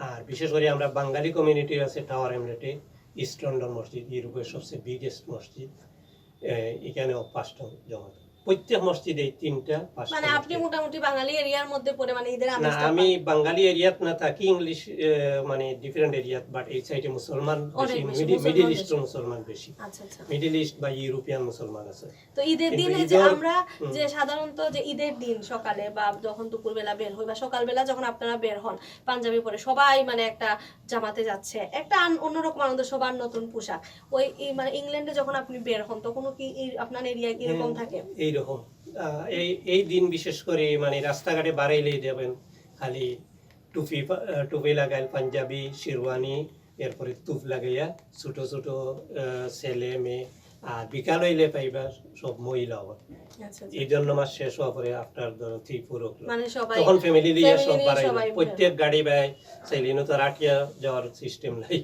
[SPEAKER 2] আর বিশেষ করে আমরা বাঙালি কমিউনিটির আছে টাওয়ার এমলেটে ইস্ট লন্ডন মসজিদ, ইউরোপের সবচেয়ে বিগেস্ট মসজিদ, এখানেও 5টা জমাত। প্রত্যেক মসজিদে 3টা 5টা।
[SPEAKER 1] মানে আপনি মোটামুটি বাঙালি এরিয়ার মধ্যে পড়ে, মানে ঈদের
[SPEAKER 2] না,
[SPEAKER 1] আমেজটা
[SPEAKER 2] আমি
[SPEAKER 1] পান।
[SPEAKER 2] বাঙালি এরিয়াত না থাকি, ইংলিশ মানে ডিফারেন্ট এরিয়াত, বাট এই সাইডে মুসলমান বেশি,
[SPEAKER 1] অনেক বেশি,
[SPEAKER 2] মিডিল
[SPEAKER 1] মুসলমান
[SPEAKER 2] ইস্টের
[SPEAKER 1] বেশি।
[SPEAKER 2] মুসলমান বেশি,
[SPEAKER 1] আচ্ছা আচ্ছা।
[SPEAKER 2] মিডিল ইস্ট বা ইউরোপিয়ান মুসলমান আছে।
[SPEAKER 1] তো ঈদের
[SPEAKER 2] কিন্তু
[SPEAKER 1] দিনে যে
[SPEAKER 2] ঈদের-
[SPEAKER 1] আমরা
[SPEAKER 2] হুম।
[SPEAKER 1] যে সাধারণত যে ঈদের দিন সকালে বা যখন দুপুরবেলা বের হই বা সকালবেলা যখন আপনারা বের হন পাঞ্জাবি পরে সবাই মানে একটা জামাতে যাচ্ছে, একটা অন্যরকম আনন্দ, সবার নতুন পোশাক। ওই মানে ইংল্যান্ডে যখন আপনি বের হন তখনও কি আপনার এরিয়ায় এরকম থাকে?
[SPEAKER 2] এইরকম এই দিন বিশেষ করে মানে রাস্তাঘাটে বাড়াইলেই দেবেন খালি টুপি লাগাইল, পাঞ্জাবি শেরওয়ানি, এরপরে তুপ লাগাইয়া ছোট ছোট ছেলে মেয়ে। আর বিকাল হইলে পাইবা সব মহিলা হবে।
[SPEAKER 1] আচ্ছা
[SPEAKER 2] এই জন্য মাস শেষ হওয়ার পরে আফটার 3-4 o'clock
[SPEAKER 1] মানে সবাই
[SPEAKER 2] তখন ফ্যামিলি দিয়ে
[SPEAKER 1] family
[SPEAKER 2] সব
[SPEAKER 1] নিয়ে
[SPEAKER 2] বাড়াইবে।
[SPEAKER 1] সবাই বের
[SPEAKER 2] প্রত্যেক গাড়ি বাই চাইলেও তো রাখিয়া যাওয়ার সিস্টেম নাই,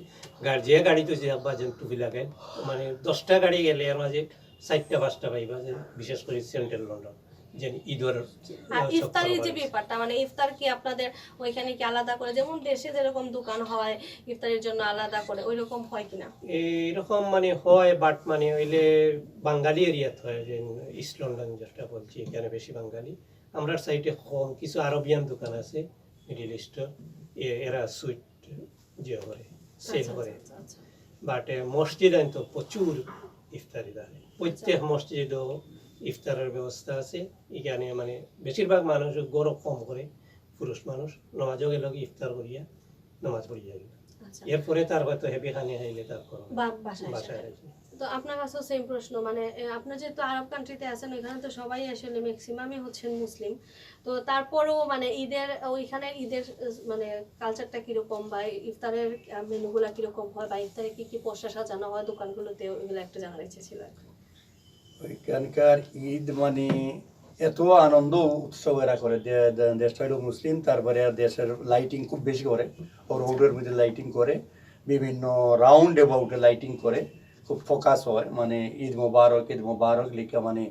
[SPEAKER 2] যে গাড়ি তো যে বাজেন টুপি লাগাই। মানে 10টা গাড়ি গেলে এর মাঝে 4টা-5টা পাইবা, যে বিশেষ করে সেন্ট্রাল লন্ডন যে ঈদের
[SPEAKER 1] আর ইফতারির যে ব্যাপারটা, মানে ইফতার কি আপনাদের ওইখানে কি আলাদা করে, যেমন দেশে যেরকম দোকান হয় ইফতারের জন্য আলাদা করে, ওই রকম হয় কিনা?
[SPEAKER 2] এইরকম মানে হয়, বাট মানে হইলে বাঙালি এরিয়াত হয়, যে ইস্ট লন্ডন যেটা বলছি এখানে বেশি বাঙালি। আমরা সাইডে কম, কিছু আরবিয়ান দোকান আছে মিডিল ইস্টের, এরা সুইট যে করে সেল
[SPEAKER 1] আচ্ছা,
[SPEAKER 2] করে।
[SPEAKER 1] আচ্ছা, আচ্ছা।
[SPEAKER 2] বাট মসজিদ আইন তো প্রচুর ইফতারি দেয়, প্রত্যেক মসজিদও ইফতারের ব্যবস্থা আছে। এখানে মানে বেশিরভাগ মানুষ গরম কম করে, পুরুষ মানুষ নামাজও গেল ইফতার করিয়া নামাজ পড়িয়া গেল,
[SPEAKER 1] আচ্ছা।
[SPEAKER 2] এরপরে তার হয়তো হেভি খানি খাইলে তারপর
[SPEAKER 1] বাসায়
[SPEAKER 2] বাসায়
[SPEAKER 1] আসে।
[SPEAKER 2] আসে।
[SPEAKER 1] তো আপনার কাছেও সেম প্রশ্ন, মানে আপনার যেহেতু আরব কান্ট্রিতে আছেন, ওইখানে তো সবাই আসলে ম্যাক্সিমামই হচ্ছেন মুসলিম, তো তারপরেও মানে ঈদের ওইখানে ঈদের মানে কালচারটা কিরকম, বা ইফতারের মেনুগুলা কিরকম হয়, বা ইফতারে কি কি পোশাক সাজানো হয় দোকানগুলোতে, ওইগুলো একটা জানার ইচ্ছে ছিল।
[SPEAKER 3] ওইখানকার ঈদ মানে এত আনন্দ উৎসব এরা করে, দেশটা হলো মুসলিম, তারপরে দেশের লাইটিং খুব বেশি করে, ও রোডের মধ্যে লাইটিং করে, বিভিন্ন রাউন্ড অ্যাবাউটে লাইটিং করে, খুব ফোকাস হয়, মানে ঈদ মোবারক লিখে মানে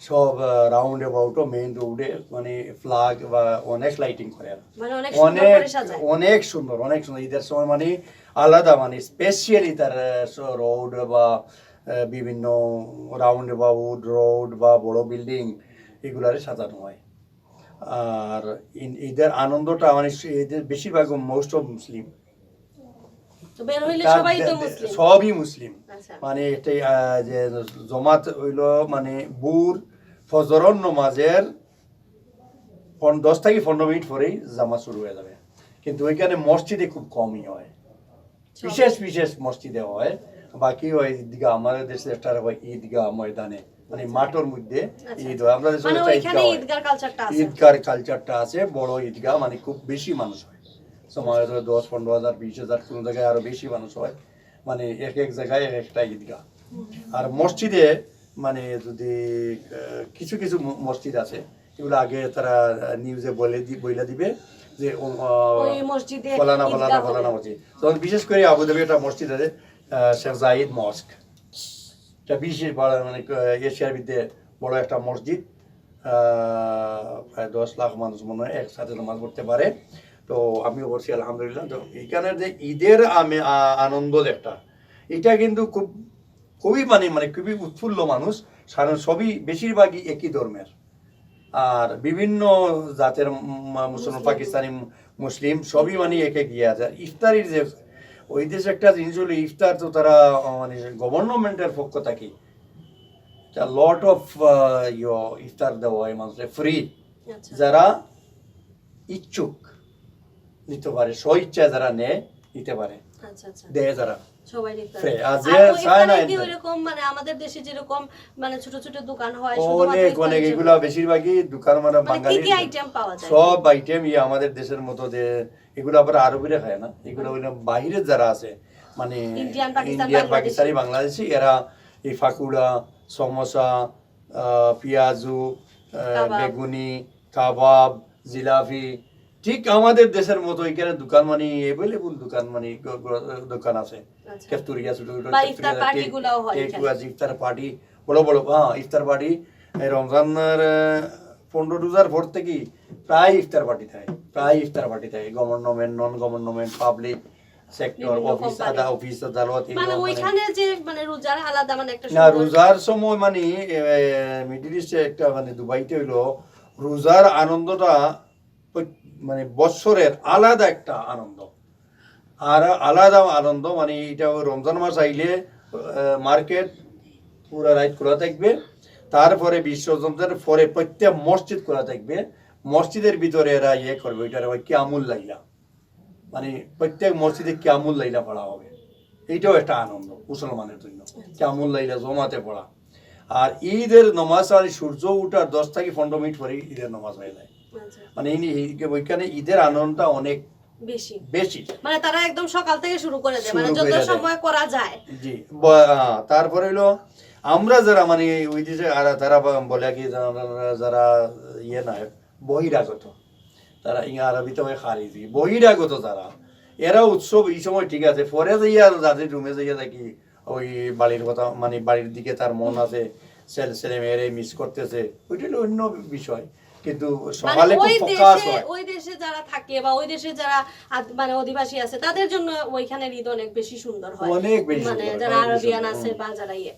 [SPEAKER 3] সব রাউন্ড অ্যাবাউটও মেইন রোডে মানে ফ্ল্যাগ বা অনেক লাইটিং করে এরা।
[SPEAKER 1] মানে অনেক সুন্দর করে সাজায়।
[SPEAKER 3] অনেক সুন্দর ঈদের সময় মানে আলাদা, মানে স্পেশালি তার রোড বা বিভিন্ন রাউন্ড অ্যাবাউট রোড বা বড় বিল্ডিং এগুলারে সাজানো হয়। আর ঈদের আনন্দটা মানে ঈদের বেশিরভাগ মোস্ট অফ মুসলিম,
[SPEAKER 1] তো বের হইলে সবাই তো মুসলিম,
[SPEAKER 3] সবই মুসলিম।
[SPEAKER 1] আচ্ছা।
[SPEAKER 3] মানে এটাই যে জমাত হইলো মানে বুর ফজরন নমাজের 10 থেকে 15 মিনিট পরেই জামাত শুরু হয়ে যাবে, কিন্তু ওইখানে মসজিদে খুব কমই হয়, বিশেষ মসজিদে হয়। বাকি ওই ঈদগাহ, আমাদের দেশে একটা হয় ঈদগাহ ময়দানে, মানে মাঠের মধ্যে ঈদ হয়। আমাদের দেশে
[SPEAKER 1] মানে
[SPEAKER 3] একটা
[SPEAKER 1] ওইখানে
[SPEAKER 3] ঈদগাহ হয়,
[SPEAKER 1] ঈদগার কালচারটা আছে।
[SPEAKER 3] ঈদগার কালচারটা আছে, বড় ঈদগাহ, মানে খুব বেশি মানুষ হয়, সময় 10-15 হাজার 20 হাজার, কোনো জায়গায় আরো বেশি মানুষ হয়, মানে এক এক জায়গায় এক একটা ঈদগাহ। আর মসজিদে মানে যদি কিছু কিছু মসজিদ আছে, এগুলো আগে তারা নিউজে বইলা দিবে যে
[SPEAKER 1] ওই মসজিদে
[SPEAKER 3] ফলানা
[SPEAKER 1] ঈদগাহ হবে।
[SPEAKER 3] মসজিদ। তখন বিশেষ করে আবুধাবি একটা মসজিদ আছে, শেখ জাহিদ মস্ক, এটা বিশেষ বড়, মানে এশিয়ার ভিতরে বড় একটা মসজিদ, প্রায় 10 লাখ মানুষ মনে হয় একসাথে নামাজ পড়তে পারে। তো আমিও করছি আলহামদুলিল্লাহ। তো এইখানে যে ঈদের আনন্দ একটা, এটা কিন্তু খুবই মানে খুবই উৎফুল্ল মানুষ, সবই বেশিরভাগই একই ধর্মের, আর বিভিন্ন জাতের মুসলমান, পাকিস্তানি, মুসলিম সবই মানে এক এক ইয়ে আছে। ইফতারির যে ওই দেশে একটা জিনিস হলো, ইফতার তো তারা মানে গভর্নমেন্টের পক্ষ থেকে লট অফ ইফতার দেওয়া হয় মানুষের ফ্রি,
[SPEAKER 1] আচ্ছা।
[SPEAKER 3] যারা ইচ্ছুক নিতে পারে, স্বইচ্ছা যারা নেয় নিতে পারে,
[SPEAKER 1] আচ্ছা আচ্ছা।
[SPEAKER 3] দেয় যারা
[SPEAKER 1] সবাই ইফতার।
[SPEAKER 3] ফ্রি, আর
[SPEAKER 1] আর
[SPEAKER 3] যে চায় না
[SPEAKER 1] ওইখানে কি ওইরকম মানে আমাদের দেশে যেরকম মানে ছোট ছোট দোকান হয়,
[SPEAKER 3] অনেক এগুলা বেশিরভাগই দোকান মানে
[SPEAKER 1] কি
[SPEAKER 3] বাঙালি
[SPEAKER 1] কি আইটেম পাওয়া যায়?
[SPEAKER 3] সব আইটেম আমাদের দেশের মতো যে এগুলো আবার আরবিরা খায় না, এগুলো হইলো বাইরের যারা আছে, মানে
[SPEAKER 1] ইন্ডিয়ান,
[SPEAKER 3] পাকিস্তানি, বাংলাদেশি, এরা এই ফাকুড়া, সমোসা, পেঁয়াজু, বেগুনি, কাবাব, জিলাপি, ঠিক আমাদের দেশের মতো এখানে দোকান মানে অ্যাভেলেবল দোকান মানে দোকান আছে।
[SPEAKER 1] আচ্ছা।
[SPEAKER 3] ক্যাফটেরিয়া ছোট ছোট
[SPEAKER 1] বা ইফতার পার্টিগুলোও হয় এখানে।
[SPEAKER 3] ইফতার পার্টি বড় বড়, হ্যাঁ ইফতার পার্টি রমজানের 15 রোজার পর থেকে প্রায় ইফতার পার্টি থাকে, প্রায় ইফতার পার্টি থাকে, government non government public sector
[SPEAKER 1] বিভিন্ন
[SPEAKER 3] অফিস
[SPEAKER 1] কোম্পানি।
[SPEAKER 3] অফিস আদালত
[SPEAKER 1] মানে ওইখানে যে মানে রোজার আলাদা মানে একটা
[SPEAKER 3] না
[SPEAKER 1] সুন্দর-
[SPEAKER 3] রোজার সময় মানে মিডল ইস্টে একটা মানে দুবাইতে হইলো রোজার আনন্দটা মানে বৎসরের আলাদা একটা আনন্দ, আর আলাদা আনন্দ মানে এটা রমজান মাস আইলে মার্কেট পুরা রাইট খোলা থাকবে, তারপরে বিশ্বযন্ত্রের পরে প্রত্যেক মসজিদ খোলা থাকবে, মসজিদের ভিতরে এরা ইয়ে করবে, ওইটার কিয়ামুল লাইলা, মানে প্রত্যেক মসজিদে কিয়ামুল লাইলা পড়া হবে, এইটাও একটা আনন্দ মুসলমানের জন্য, কিয়ামুল লাইলা জমাতে পড়া। আর ঈদের নমাজ আর সূর্য উঠার 10 থেকে 15 মিনিট পরে ঈদের নমাজ হয়ে যায়,
[SPEAKER 1] আচ্ছা,
[SPEAKER 3] মানে ওইখানে ঈদের আনন্দটা অনেক
[SPEAKER 1] বেশি
[SPEAKER 3] বেশি।
[SPEAKER 1] মানে তারা একদম সকাল থেকে শুরু করে দেয়, মানে
[SPEAKER 3] শুরু
[SPEAKER 1] যত
[SPEAKER 3] করে দেয়।
[SPEAKER 1] সময় করা যায়।
[SPEAKER 3] জি তারপরে হইলো আমরা যারা মানে ওই দেশে আর তারা বলে কি যারা ইয়ে না বহিরাগত, তারা আরবিতে হয় খারিজি, বহিরাগত যারা, এরা উৎসব এই সময় ঠিক আছে, পরে যাইয়া যাদের রুমে যাইয়া দেখি ওই বাড়ির কথা মানে বাড়ির দিকে তার মন আছে, ছেলে মেয়েরে মিস করতেছে, ওইটা হলো অন্য বিষয়, কিন্তু
[SPEAKER 1] মানে
[SPEAKER 3] সকালে খুব
[SPEAKER 1] ওই
[SPEAKER 3] ফোকাস
[SPEAKER 1] দেশে
[SPEAKER 3] হয়।
[SPEAKER 1] ওই দেশে যারা থাকে বা ওই দেশে যারা মানে অধিবাসী আছে তাদের জন্য ওইখানে ঈদ অনেক বেশি সুন্দর হয়,
[SPEAKER 3] অনেক বেশি
[SPEAKER 1] মানে
[SPEAKER 3] সুন্দর,
[SPEAKER 1] যারা
[SPEAKER 3] অনেক বেশি
[SPEAKER 1] আরবিয়ান
[SPEAKER 3] সুন্দর,
[SPEAKER 1] আছে বা যারা ইয়ে।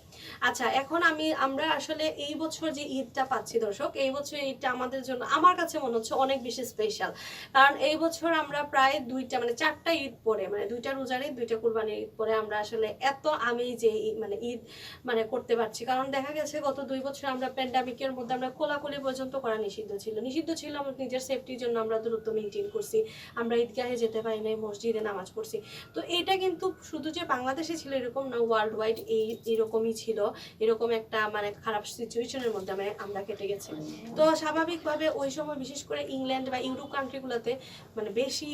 [SPEAKER 1] আচ্ছা, এখন আমরা আসলে এই বছর যে ঈদটা পাচ্ছি দর্শক, এই বছর ঈদটা আমাদের জন্য আমার কাছে মনে হচ্ছে অনেক বেশি স্পেশাল, কারণ এই বছর আমরা প্রায় 2টা মানে 4টা ঈদ পরে, মানে 2টা রোজার ঈদ 2টা কুরবানির ঈদ পরে আমরা আসলে এত আমি যে মানে ঈদ মানে করতে পারছি, কারণ দেখা গেছে গত 2 বছর আমরা প্যান্ডামিকের মধ্যে আমরা কোলাকুলি পর্যন্ত করা নিষিদ্ধ ছিল আমরা নিজের সেফটির জন্য আমরা দূরত্ব মেনটেন করছি, আমরা ঈদগাহে যেতে পারি নাই, মসজিদে নামাজ পড়ছি। তো এটা কিন্তু শুধু যে বাংলাদেশে ছিল এরকম না, ওয়ার্ল্ড ওয়াইড এরকমই ছিল, এরকম একটা মানে খারাপ সিচুয়েশনের মধ্যে আমরা কেটে গেছি। তো স্বাভাবিকভাবে ওই সময় বিশেষ করে ইংল্যান্ড বা ইউরোপ কান্ট্রিগুলোতে মানে বেশি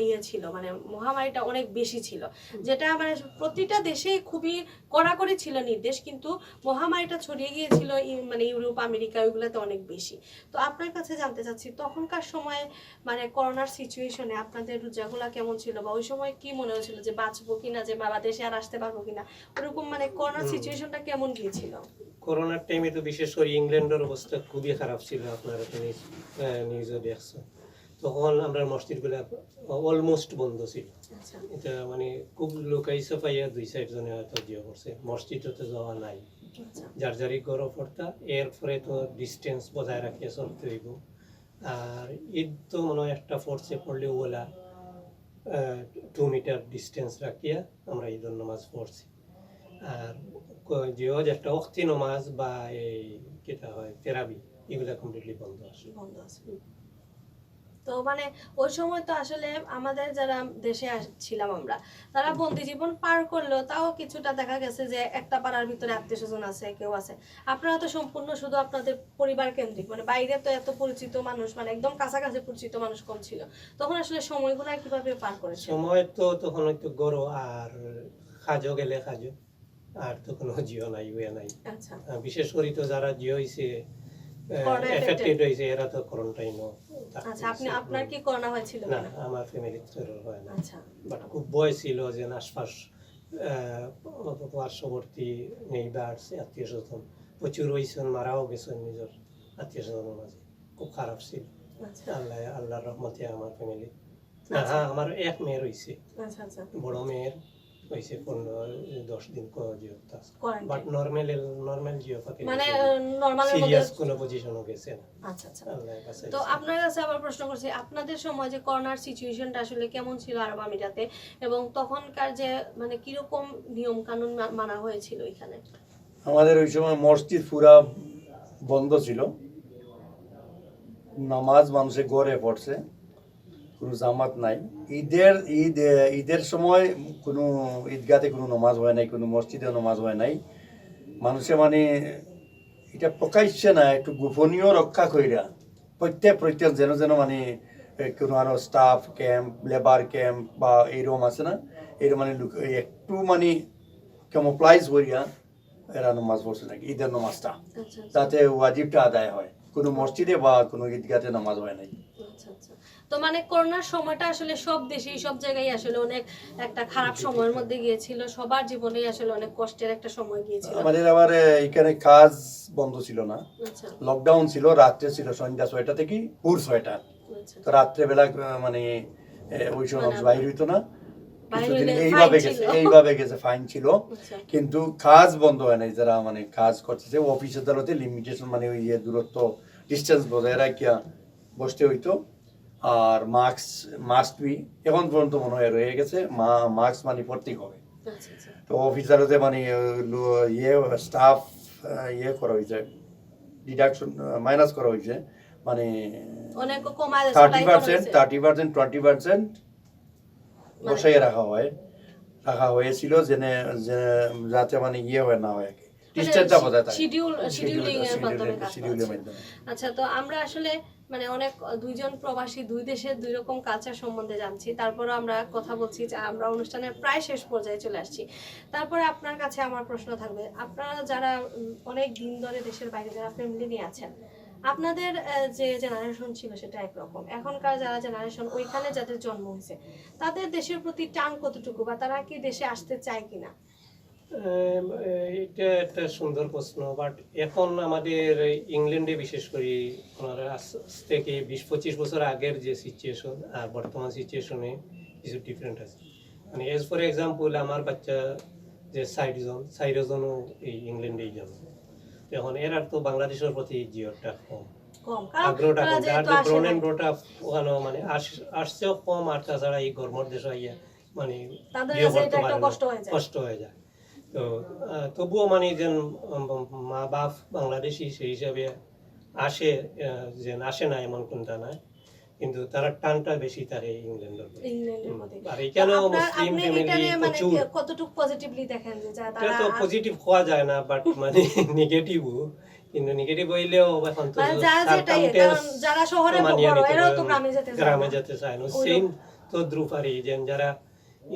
[SPEAKER 1] ইয়ে ছিল, মানে মহামারীটা অনেক বেশি ছিল, যেটা মানে প্রতিটা দেশেই খুবই কড়াকড়ি ছিল নির্দেশ, কিন্তু মহামারীটা ছড়িয়ে গিয়েছিল মানে ইউরোপ আমেরিকা ওইগুলোতে অনেক বেশি। তো আপনার কাছে জানতে চাচ্ছি তখনকার সময় মানে করোনার সিচুয়েশনে আপনাদের রোজাগুলা কেমন ছিল, বা ওই সময় কি মনে হয়েছিল যে বাঁচবো কিনা, যে বাবা দেশে আর আসতে পারবো কিনা, ওরকম মানে করোনার সিচুয়েশনটা কেমন গিয়েছিল?
[SPEAKER 2] করোনার টাইমে তো বিশেষ করে ইংল্যান্ডের অবস্থা খুবই খারাপ ছিল, আপনারা তো নিউজে দেখছেন, তখন আমরা মসজিদগুলো অলমোস্ট বন্ধ ছিল,
[SPEAKER 1] আচ্ছা,
[SPEAKER 2] এটা মানে খুব লোকাই সাফাইয়া 2-4 জনে হয়তো দিয়ে করছে, মসজিদে যাওয়া নাই,
[SPEAKER 1] আচ্ছা,
[SPEAKER 2] যার যারই গরম পড়তা, এরপরে তো ডিস্টেন্স বজায় রাখিয়ে চলতে হইব। আর ঈদ তো মনে হয় একটা ফোর্সে পড়লেও বলা 2 মিটার ডিস্টেন্স রাখিয়া আমরা ঈদের নামাজ পড়ছি। আর যেও একটা অক্তি নামাজ বা এই কেটা হয় তেরাবি, এগুলা কমপ্লিটলি বন্ধ আসে।
[SPEAKER 1] বন্ধ আছে। তো মানে ওই সময় তো আসলে আমাদের যারা দেশে ছিলাম আমরা, তারা বন্দি জীবন পার করলেও তাও কিছুটা দেখা গেছে যে একটা পাড়ার ভিতরে আত্মীয় স্বজন আছে, কেউ আছে। আপনারা তো সম্পূর্ণ শুধু আপনাদের পরিবার কেন্দ্রিক, মানে বাইরে তো এত পরিচিত মানুষ, মানে একদম কাছাকাছি পরিচিত মানুষ কম ছিল, তখন আসলে সময়গুলো কিভাবে পার করেছে?
[SPEAKER 2] সময় তো তখন হয়তো গরো আর খাজো গেলে খাজো, আর তো কোনো জিও নাই ওয়া নাই।
[SPEAKER 1] আচ্ছা,
[SPEAKER 2] বিশেষ করে তো যারা জিও হইছে
[SPEAKER 1] করোনা
[SPEAKER 2] এফেক্টেড হইছে, এরা তো কোয়ারেন্টাইনও।
[SPEAKER 1] আচ্ছা, আপনার কি করোনা হয়েছিল
[SPEAKER 2] না,
[SPEAKER 1] কিনা?
[SPEAKER 2] আমার ফ্যামিলিতে হয় না,
[SPEAKER 1] আচ্ছা,
[SPEAKER 2] বাট খুব ভয় ছিল যে আশপাশ পার্শ্ববর্তী নেইবার্স আত্মীয় স্বজন প্রচুর হয়েছেন, মারাও গেছেন নিজের আত্মীয় স্বজনের মাঝে, খুব খারাপ ছিল।
[SPEAKER 1] আচ্ছা,
[SPEAKER 2] আল্লাহর রহমতে আমার ফ্যামিলি হ্যাঁ, আমার এক মেয়ের হয়েছে,
[SPEAKER 1] আচ্ছা, আচ্ছা,
[SPEAKER 2] বড় মেয়ের হয়েছে 15-10 দিন বাট
[SPEAKER 1] কোয়ারেন্টাইন
[SPEAKER 2] নর্মাল জিও পাকে
[SPEAKER 1] মানে নরমালের মধ্যে।
[SPEAKER 2] সিরিয়াস কোনো পজিশনও গেছে না,
[SPEAKER 1] আচ্ছা, আচ্ছা।
[SPEAKER 2] আল্লাহর কাছে।
[SPEAKER 1] তো আপনার কাছে আবার প্রশ্ন করছি, আপনাদের সময় যে করোনার সিচুয়েশনটা আসলে কেমন ছিল আরব আমিরাতে, এবং তখনকার যে মানে কিরকম নিয়ম কানুন মানা হয়েছিল এখানে?
[SPEAKER 3] আমাদের ওই সময় মসজিদ পুরা বন্ধ ছিল, নামাজ মানুষে ঘরে পড়ছে, কোনো জামাত নাই। ঈদের সময় কোনো ঈদগাতে কোনো নামাজ হয় নাই, কোনো মসজিদে নামাজ হয় নাই। মানুষে মানে এটা প্রকাশ্যে না, একটু গোপনীয় রক্ষা কইরা প্রত্যেক যেন মানে কোনো আরো স্টাফ ক্যাম্প, লেবার ক্যাম্প বা এইরকম আছে না, এর মানে একটু মানে ক্যামোপ্লাইজ করিয়া এরা নামাজ পড়ছে নাকি ঈদের নামাজটা,
[SPEAKER 1] আচ্ছা, আচ্ছা,
[SPEAKER 3] যাতে ওয়াজিবটা আদায় হয়। কোনো মসজিদে বা কোনো ঈদগাতে নামাজ হয় নাই।
[SPEAKER 1] আচ্ছা আচ্ছা। তো মানে করোনার সময়টা আসলে সব দেশেই সব জায়গায় আসলে অনেক একটা খারাপ সময়ের মধ্যে গিয়েছিল, সবার জীবনেই আসলে অনেক কষ্টের একটা সময় গিয়েছিল।
[SPEAKER 3] আমাদের আবার এখানে কাজ বন্ধ ছিল না,
[SPEAKER 1] আচ্ছা
[SPEAKER 3] লকডাউন ছিল, রাত্রে ছিল সন্ধ্যা 6টা থেকে ভোর 6টা।
[SPEAKER 1] আচ্ছা।
[SPEAKER 3] তো রাত্রেবেলা মানে ওই সময়
[SPEAKER 1] মানে
[SPEAKER 3] বাইরে হইতো না,
[SPEAKER 1] বাইরে
[SPEAKER 3] কিছুদিন
[SPEAKER 1] হইলে
[SPEAKER 3] এইভাবে
[SPEAKER 1] fine
[SPEAKER 3] গেছে,
[SPEAKER 1] ছিল।
[SPEAKER 3] এইভাবে গেছে, ফাইন ছিল।
[SPEAKER 1] আচ্ছা
[SPEAKER 3] কিন্তু কাজ বন্ধ হয় নাই, যারা মানে কাজ করতেছে অফিস আদালতে লিমিটেশন মানে ওই দূরত্ব ডিস্টেন্স বজায় রাখিয়া বসতে হইতো। আর মাস্ক মাস্ট বি এখন পর্যন্ত মনে হয় রয়ে গেছে, মাস্ক মানে পড়তেই হবে।
[SPEAKER 1] আচ্ছা আচ্ছা।
[SPEAKER 3] তো অফিস আদালতে মানে স্টাফ করা হয়েছে, ডিডাকশন মাইনাস করা হয়েছে, মানে
[SPEAKER 1] অনেক কমায়
[SPEAKER 3] 30%, 20% বসাই রাখা হয়েছিল, যাতে মানে হয় না হয়, ডিস্টেন্সটা বজায় থাকে,
[SPEAKER 1] শিডিউলিং এর মাধ্যমে কাজ
[SPEAKER 3] শিডিউলের
[SPEAKER 1] করছে।
[SPEAKER 3] মাধ্যমে।
[SPEAKER 1] আচ্ছা, তো আমরা আসলে মানে অনেক দুইজন প্রবাসী দুই দেশের দুই রকম কালচার সম্বন্ধে জানছি, তারপরে আমরা কথা বলছি যে আমরা অনুষ্ঠানের প্রায় শেষ পর্যায়ে চলে আসছি। তারপরে আপনার কাছে আমার প্রশ্ন থাকবে, আপনারা যারা অনেক দিন ধরে দেশের বাইরে যারা ফ্যামিলি নিয়ে আছেন, আপনাদের যে জেনারেশন ছিল সেটা একরকম, এখনকার যারা জেনারেশন ওইখানে যাদের জন্ম হয়েছে তাদের দেশের প্রতি টান কতটুকু, বা তারা কি দেশে আসতে চায় কিনা?
[SPEAKER 2] এটা একটা সুন্দর প্রশ্ন, বাট এখন আমাদের ইংল্যান্ডে বিশেষ করে আজ থেকে 20-25 বছর আগের যে সিচুয়েশন আর বর্তমান সিচুয়েশনে কিছু ডিফারেন্ট আছে। মানে এজ ফর এক্সাম্পল, আমার বাচ্চা যে সাইডজনও এই ইংল্যান্ডেই জন্ম, এখন এরা তো বাংলাদেশের প্রতি জিওটা কম, আগ্রহটা কম, যার যে ব্রন এন্ড ব্রট আপ ওখানে মানে আসছেও কম, আর তাছাড়া এই গরমের দেশে আইয়া মানে কষ্ট হয়ে যায়। তো তবুও মানে যেন মা বাপ বাংলাদেশি সেই হিসাবে আসে না এমন কোনটা না, কিন্তু তারা টানটা বেশি তার ইংল্যান্ডের মধ্যে। আর এখানেও মুসলিম ফ্যামিলি প্রচুর,
[SPEAKER 1] কতটুকু পজিটিভলি দেখেন যে
[SPEAKER 2] এটা তো পজিটিভ হওয়া যায় না, বাট মানে নেগেটিভও, কিন্তু নেগেটিভ হইলেও এখন তো
[SPEAKER 1] যারা শহরে এরাও তো
[SPEAKER 2] গ্রামে যেতে চায় না, সেম তো দ্রুপারি যেন যারা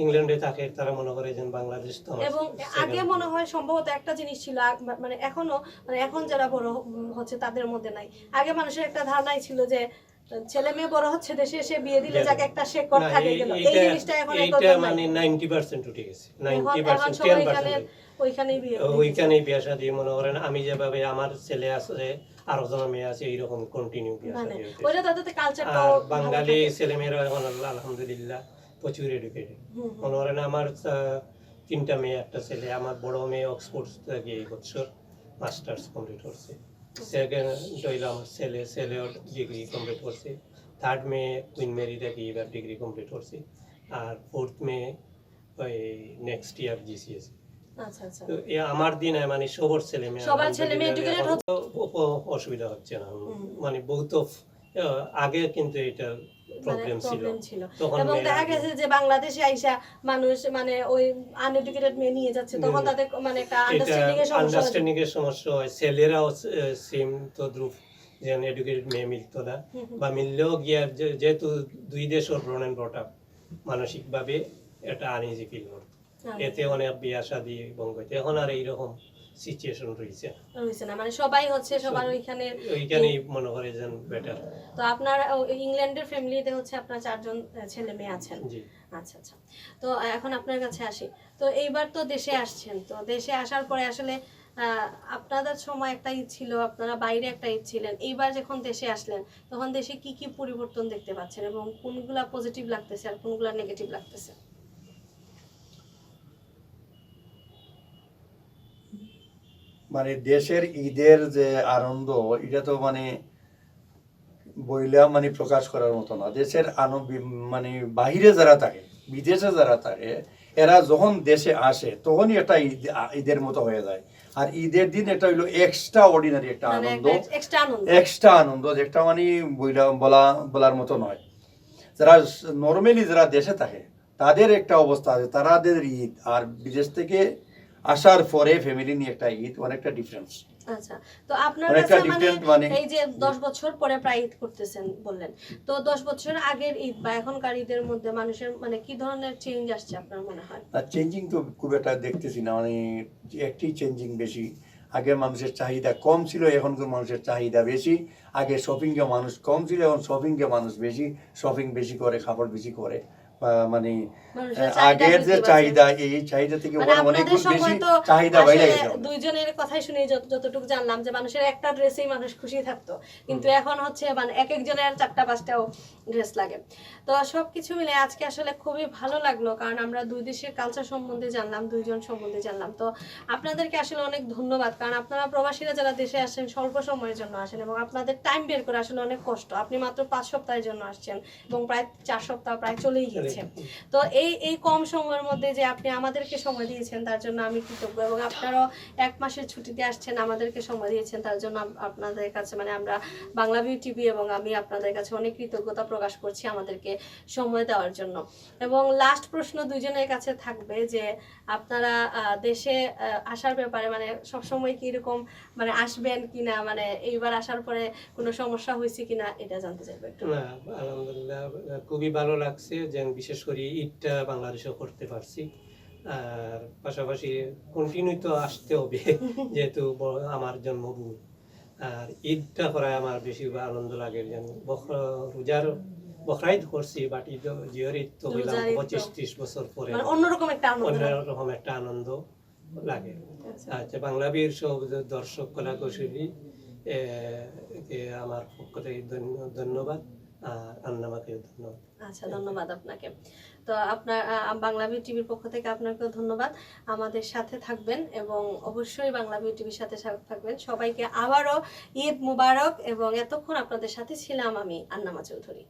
[SPEAKER 2] ইংল্যান্ডে থাকে তারা মনে করে যে বাংলাদেশ তো।
[SPEAKER 1] এবং আগে মনে হয় সম্ভবত একটা জিনিস ছিল, মানে এখনো মানে এখন যারা বড় হচ্ছে তাদের মধ্যে নাই, আগে মানুষের একটা ধারণাই ছিল যে ছেলে মেয়ে বড় হচ্ছে দেশে এসে বিয়ে দিলে যাকে একটা শেকড় থাকে গেল, এই জিনিসটা এখন
[SPEAKER 2] এটা মানে 90% উঠে গেছে, 90% 10% ওইখানেই বিয়ে শাদী, মনে করেন আমি যেভাবে আমার ছেলে আছে আরো জন মেয়ে আছে এইরকম কন্টিনিউ বিয়ে শাদী হচ্ছে। আর বাঙালি ছেলে মেয়েরা এখন আলহামদুলিল্লাহ প্রচুর এডুকেটেড, মনে করেন আমার 3টা মেয়ে 1টা ছেলে, আমার বড় মেয়ে অক্সফোর্ড থেকে এই বছর মাস্টার্স কমপ্লিট করছে, সেকেন্ড হইল আমার ছেলেও ডিগ্রি কমপ্লিট করছে, থার্ড মেয়ে কুইন মেরি থেকে এবার ডিগ্রি কমপ্লিট করছে, আর ফোর্থ মেয়ে ওই নেক্সট ইয়ার জিসিএস।
[SPEAKER 1] আচ্ছা আচ্ছা।
[SPEAKER 2] তো আমার দিনে মানে সবার ছেলে মেয়ে
[SPEAKER 1] এডুকেটেড হচ্ছে,
[SPEAKER 2] অসুবিধা হচ্ছে না, মানে বহুত আগে কিন্তু এটা প্রবলেম ছিল।
[SPEAKER 1] এবং দেখা গেছে যে বাংলাদেশে আইসা মানুষ মানে ওই আনএডুকেটেড মেয়ে নিয়ে যাচ্ছে, তখন তাদের মানে একটা আন্ডারস্ট্যান্ডিং
[SPEAKER 2] এর সমস্যা হয়, ছেলেরাও সেম তো দ্রুপ যেন এডুকেটেড মেয়ে মিলতো না, বা মিললেও গিয়া যেহেতু দুই দেশের ব্রন এন্ড ব্রট আপ, মানসিকভাবে এটা আনইজি ফিল করতো, এতে অনেক বিয়া শাদী বন্ধ হইতো। এখন আর এইরকম সিচুয়েশন রয়েছে
[SPEAKER 1] না, মানে সবাই হচ্ছে সবার
[SPEAKER 2] ওইখানেই মনে করে যেন বেটার।
[SPEAKER 1] তো আপনার ইংল্যান্ডের ফ্যামিলিতে হচ্ছে আপনার 4 জন ছেলে মেয়ে আছেন। আচ্ছা আচ্ছা। তো এখন আপনার কাছে আসি, তো এইবার তো দেশে আসছেন, তো দেশে আসার পরে আসলে আপনাদের সময় একটা ঈদ ছিল, আপনারা বাইরে একটা ঈদ ছিলেন, এইবার যখন দেশে আসলেন তখন দেশে কি কি পরিবর্তন দেখতে পাচ্ছেন এবং কোনগুলা পজিটিভ লাগতেছে আর কোনগুলা নেগেটিভ লাগতেছে?
[SPEAKER 3] মানে দেশের ঈদের যে আনন্দ, এটা তো মানে বইলা মানে প্রকাশ করার মতো না। দেশের মানে বাহিরে যারা থাকে, বিদেশে যারা থাকে, এরা যখন দেশে আসে তখনই এটা ঈদের মতো হয়ে যায়। আর ঈদের দিন এটা হইলো এক্সট্রা অর্ডিনারি একটা আনন্দ, এক্সট্রা আনন্দ, যেটা মানে বলার মতো নয়। যারা নর্মালি যারা দেশে থাকে তাদের একটা অবস্থা আছে, তাদের ঈদ আর বিদেশ থেকে আসার পরে ফ্যামিলি নিয়ে একটা ঈদ অনেকটা ডিফারেন্স।
[SPEAKER 1] আচ্ছা, তো আপনার কাছে মানে এই যে 10 বছর পরে প্রায় ঈদ করতেছেন বললেন, তো 10 বছর আগের ঈদ বা এখনকার ঈদের মধ্যে মানুষের মানে কি ধরনের চেঞ্জ আসছে আপনার মনে হয়?
[SPEAKER 3] চেঞ্জিং তো খুব একটা দেখতেছি না, মানে একটি চেঞ্জিং বেশি। আগে মানুষের চাহিদা কম ছিল, এখন তো মানুষের চাহিদা বেশি। আগে শপিংয়ে মানুষ কম ছিল, এখন শপিংয়ে মানুষ বেশি, শপিং বেশি করে, কাপড় বেশি করে। মানে
[SPEAKER 1] মানুষের চাহিদা
[SPEAKER 3] আগের যে
[SPEAKER 1] বৃদ্ধি পাচ্ছে।
[SPEAKER 3] চাহিদা, এই চাহিদা থেকে
[SPEAKER 1] মানে
[SPEAKER 3] অনেক
[SPEAKER 1] আপনাদের
[SPEAKER 3] গুণ বেশি
[SPEAKER 1] সময় তো
[SPEAKER 3] চাহিদা বেড়ে
[SPEAKER 1] আসলে
[SPEAKER 3] গেছে।
[SPEAKER 1] দুইজনের কথাই শুনে যতটুকু জানলাম যে মানুষের একটা ড্রেসেই মানুষ খুশি থাকতো, কিন্তু এখন হচ্ছে মানে এক একজনের 4টা-5টাও ড্রেস লাগে। তো সবকিছু মিলে আজকে আসলে খুবই ভালো লাগলো, কারণ আমরা দুই দেশের কালচার সম্বন্ধে জানলাম, দুইজন সম্বন্ধে জানলাম। তো আপনাদেরকে আসলে অনেক ধন্যবাদ, কারণ আপনারা প্রবাসীরা যারা দেশে আসেন স্বল্প সময়ের জন্য আসেন এবং আপনাদের টাইম বের করে আসলে অনেক কষ্ট। আপনি মাত্র 5 সপ্তাহের জন্য আসছেন এবং প্রায় 4 সপ্তাহ প্রায় চলেই গেছে। তো এই কম সময়ের মধ্যে যে আপনি আমাদেরকে সময় দিয়েছেন তার জন্য আমি কৃতজ্ঞ, এবং আপনারাও 1 মাসের ছুটিতে আসছেন, আমাদেরকে সময় দিয়েছেন, তার জন্য আপনাদের কাছে মানে আমরা বাংলাভিউ টিভি এবং আমি আপনাদের কাছে অনেক কৃতজ্ঞতা প্রকাশ করছি আমাদেরকে সময় দেওয়ার জন্য। এবং লাস্ট প্রশ্ন দুইজনের কাছে থাকবে যে আপনারা দেশে আসার ব্যাপারে মানে সবসময় কি এরকম মানে আসবেন কিনা, মানে এইবার আসার পরে কোনো সমস্যা হয়েছে কিনা এটা জানতে চাইবো একটু।
[SPEAKER 2] না, আলহামদুলিল্লাহ খুবই ভালো লাগছে যে বিশেষ করে ঈদটা বাংলাদেশেও করতে পারছি। আর পাশাপাশি কন্টিনিউ তো আসতে হবে যেহেতু আমার জন্মভূমি। আর ঈদটা করায় আমার বেশি আনন্দ লাগে, যেন রোজার বকরা ঈদ করছি, বাট ঈদ জিহর ঈদ তো হইলাম
[SPEAKER 1] রোজার ঈদ তো
[SPEAKER 2] 25-30 বছর পরে,
[SPEAKER 1] মানে অন্যরকম একটা আনন্দ লাগে।
[SPEAKER 2] অন্যরকম একটা আনন্দ লাগে। আচ্ছা, বাংলাভিউর সব দর্শক কলা কৌশলী আমার পক্ষ থেকে ধন্যবাদ, আর আন্নামাকেও ধন্যবাদ।
[SPEAKER 1] আচ্ছা, ধন্যবাদ আপনাকে। তো আপনার বাংলাভিউ টিভির পক্ষ থেকে আপনাকেও ধন্যবাদ। আমাদের সাথে থাকবেন এবং অবশ্যই বাংলাভিউ টিভির সাথে থাকবেন। সবাইকে আবারও ঈদ মুবারক, এবং এতক্ষণ আপনাদের সাথে ছিলাম আমি আন্নামা চৌধুরী।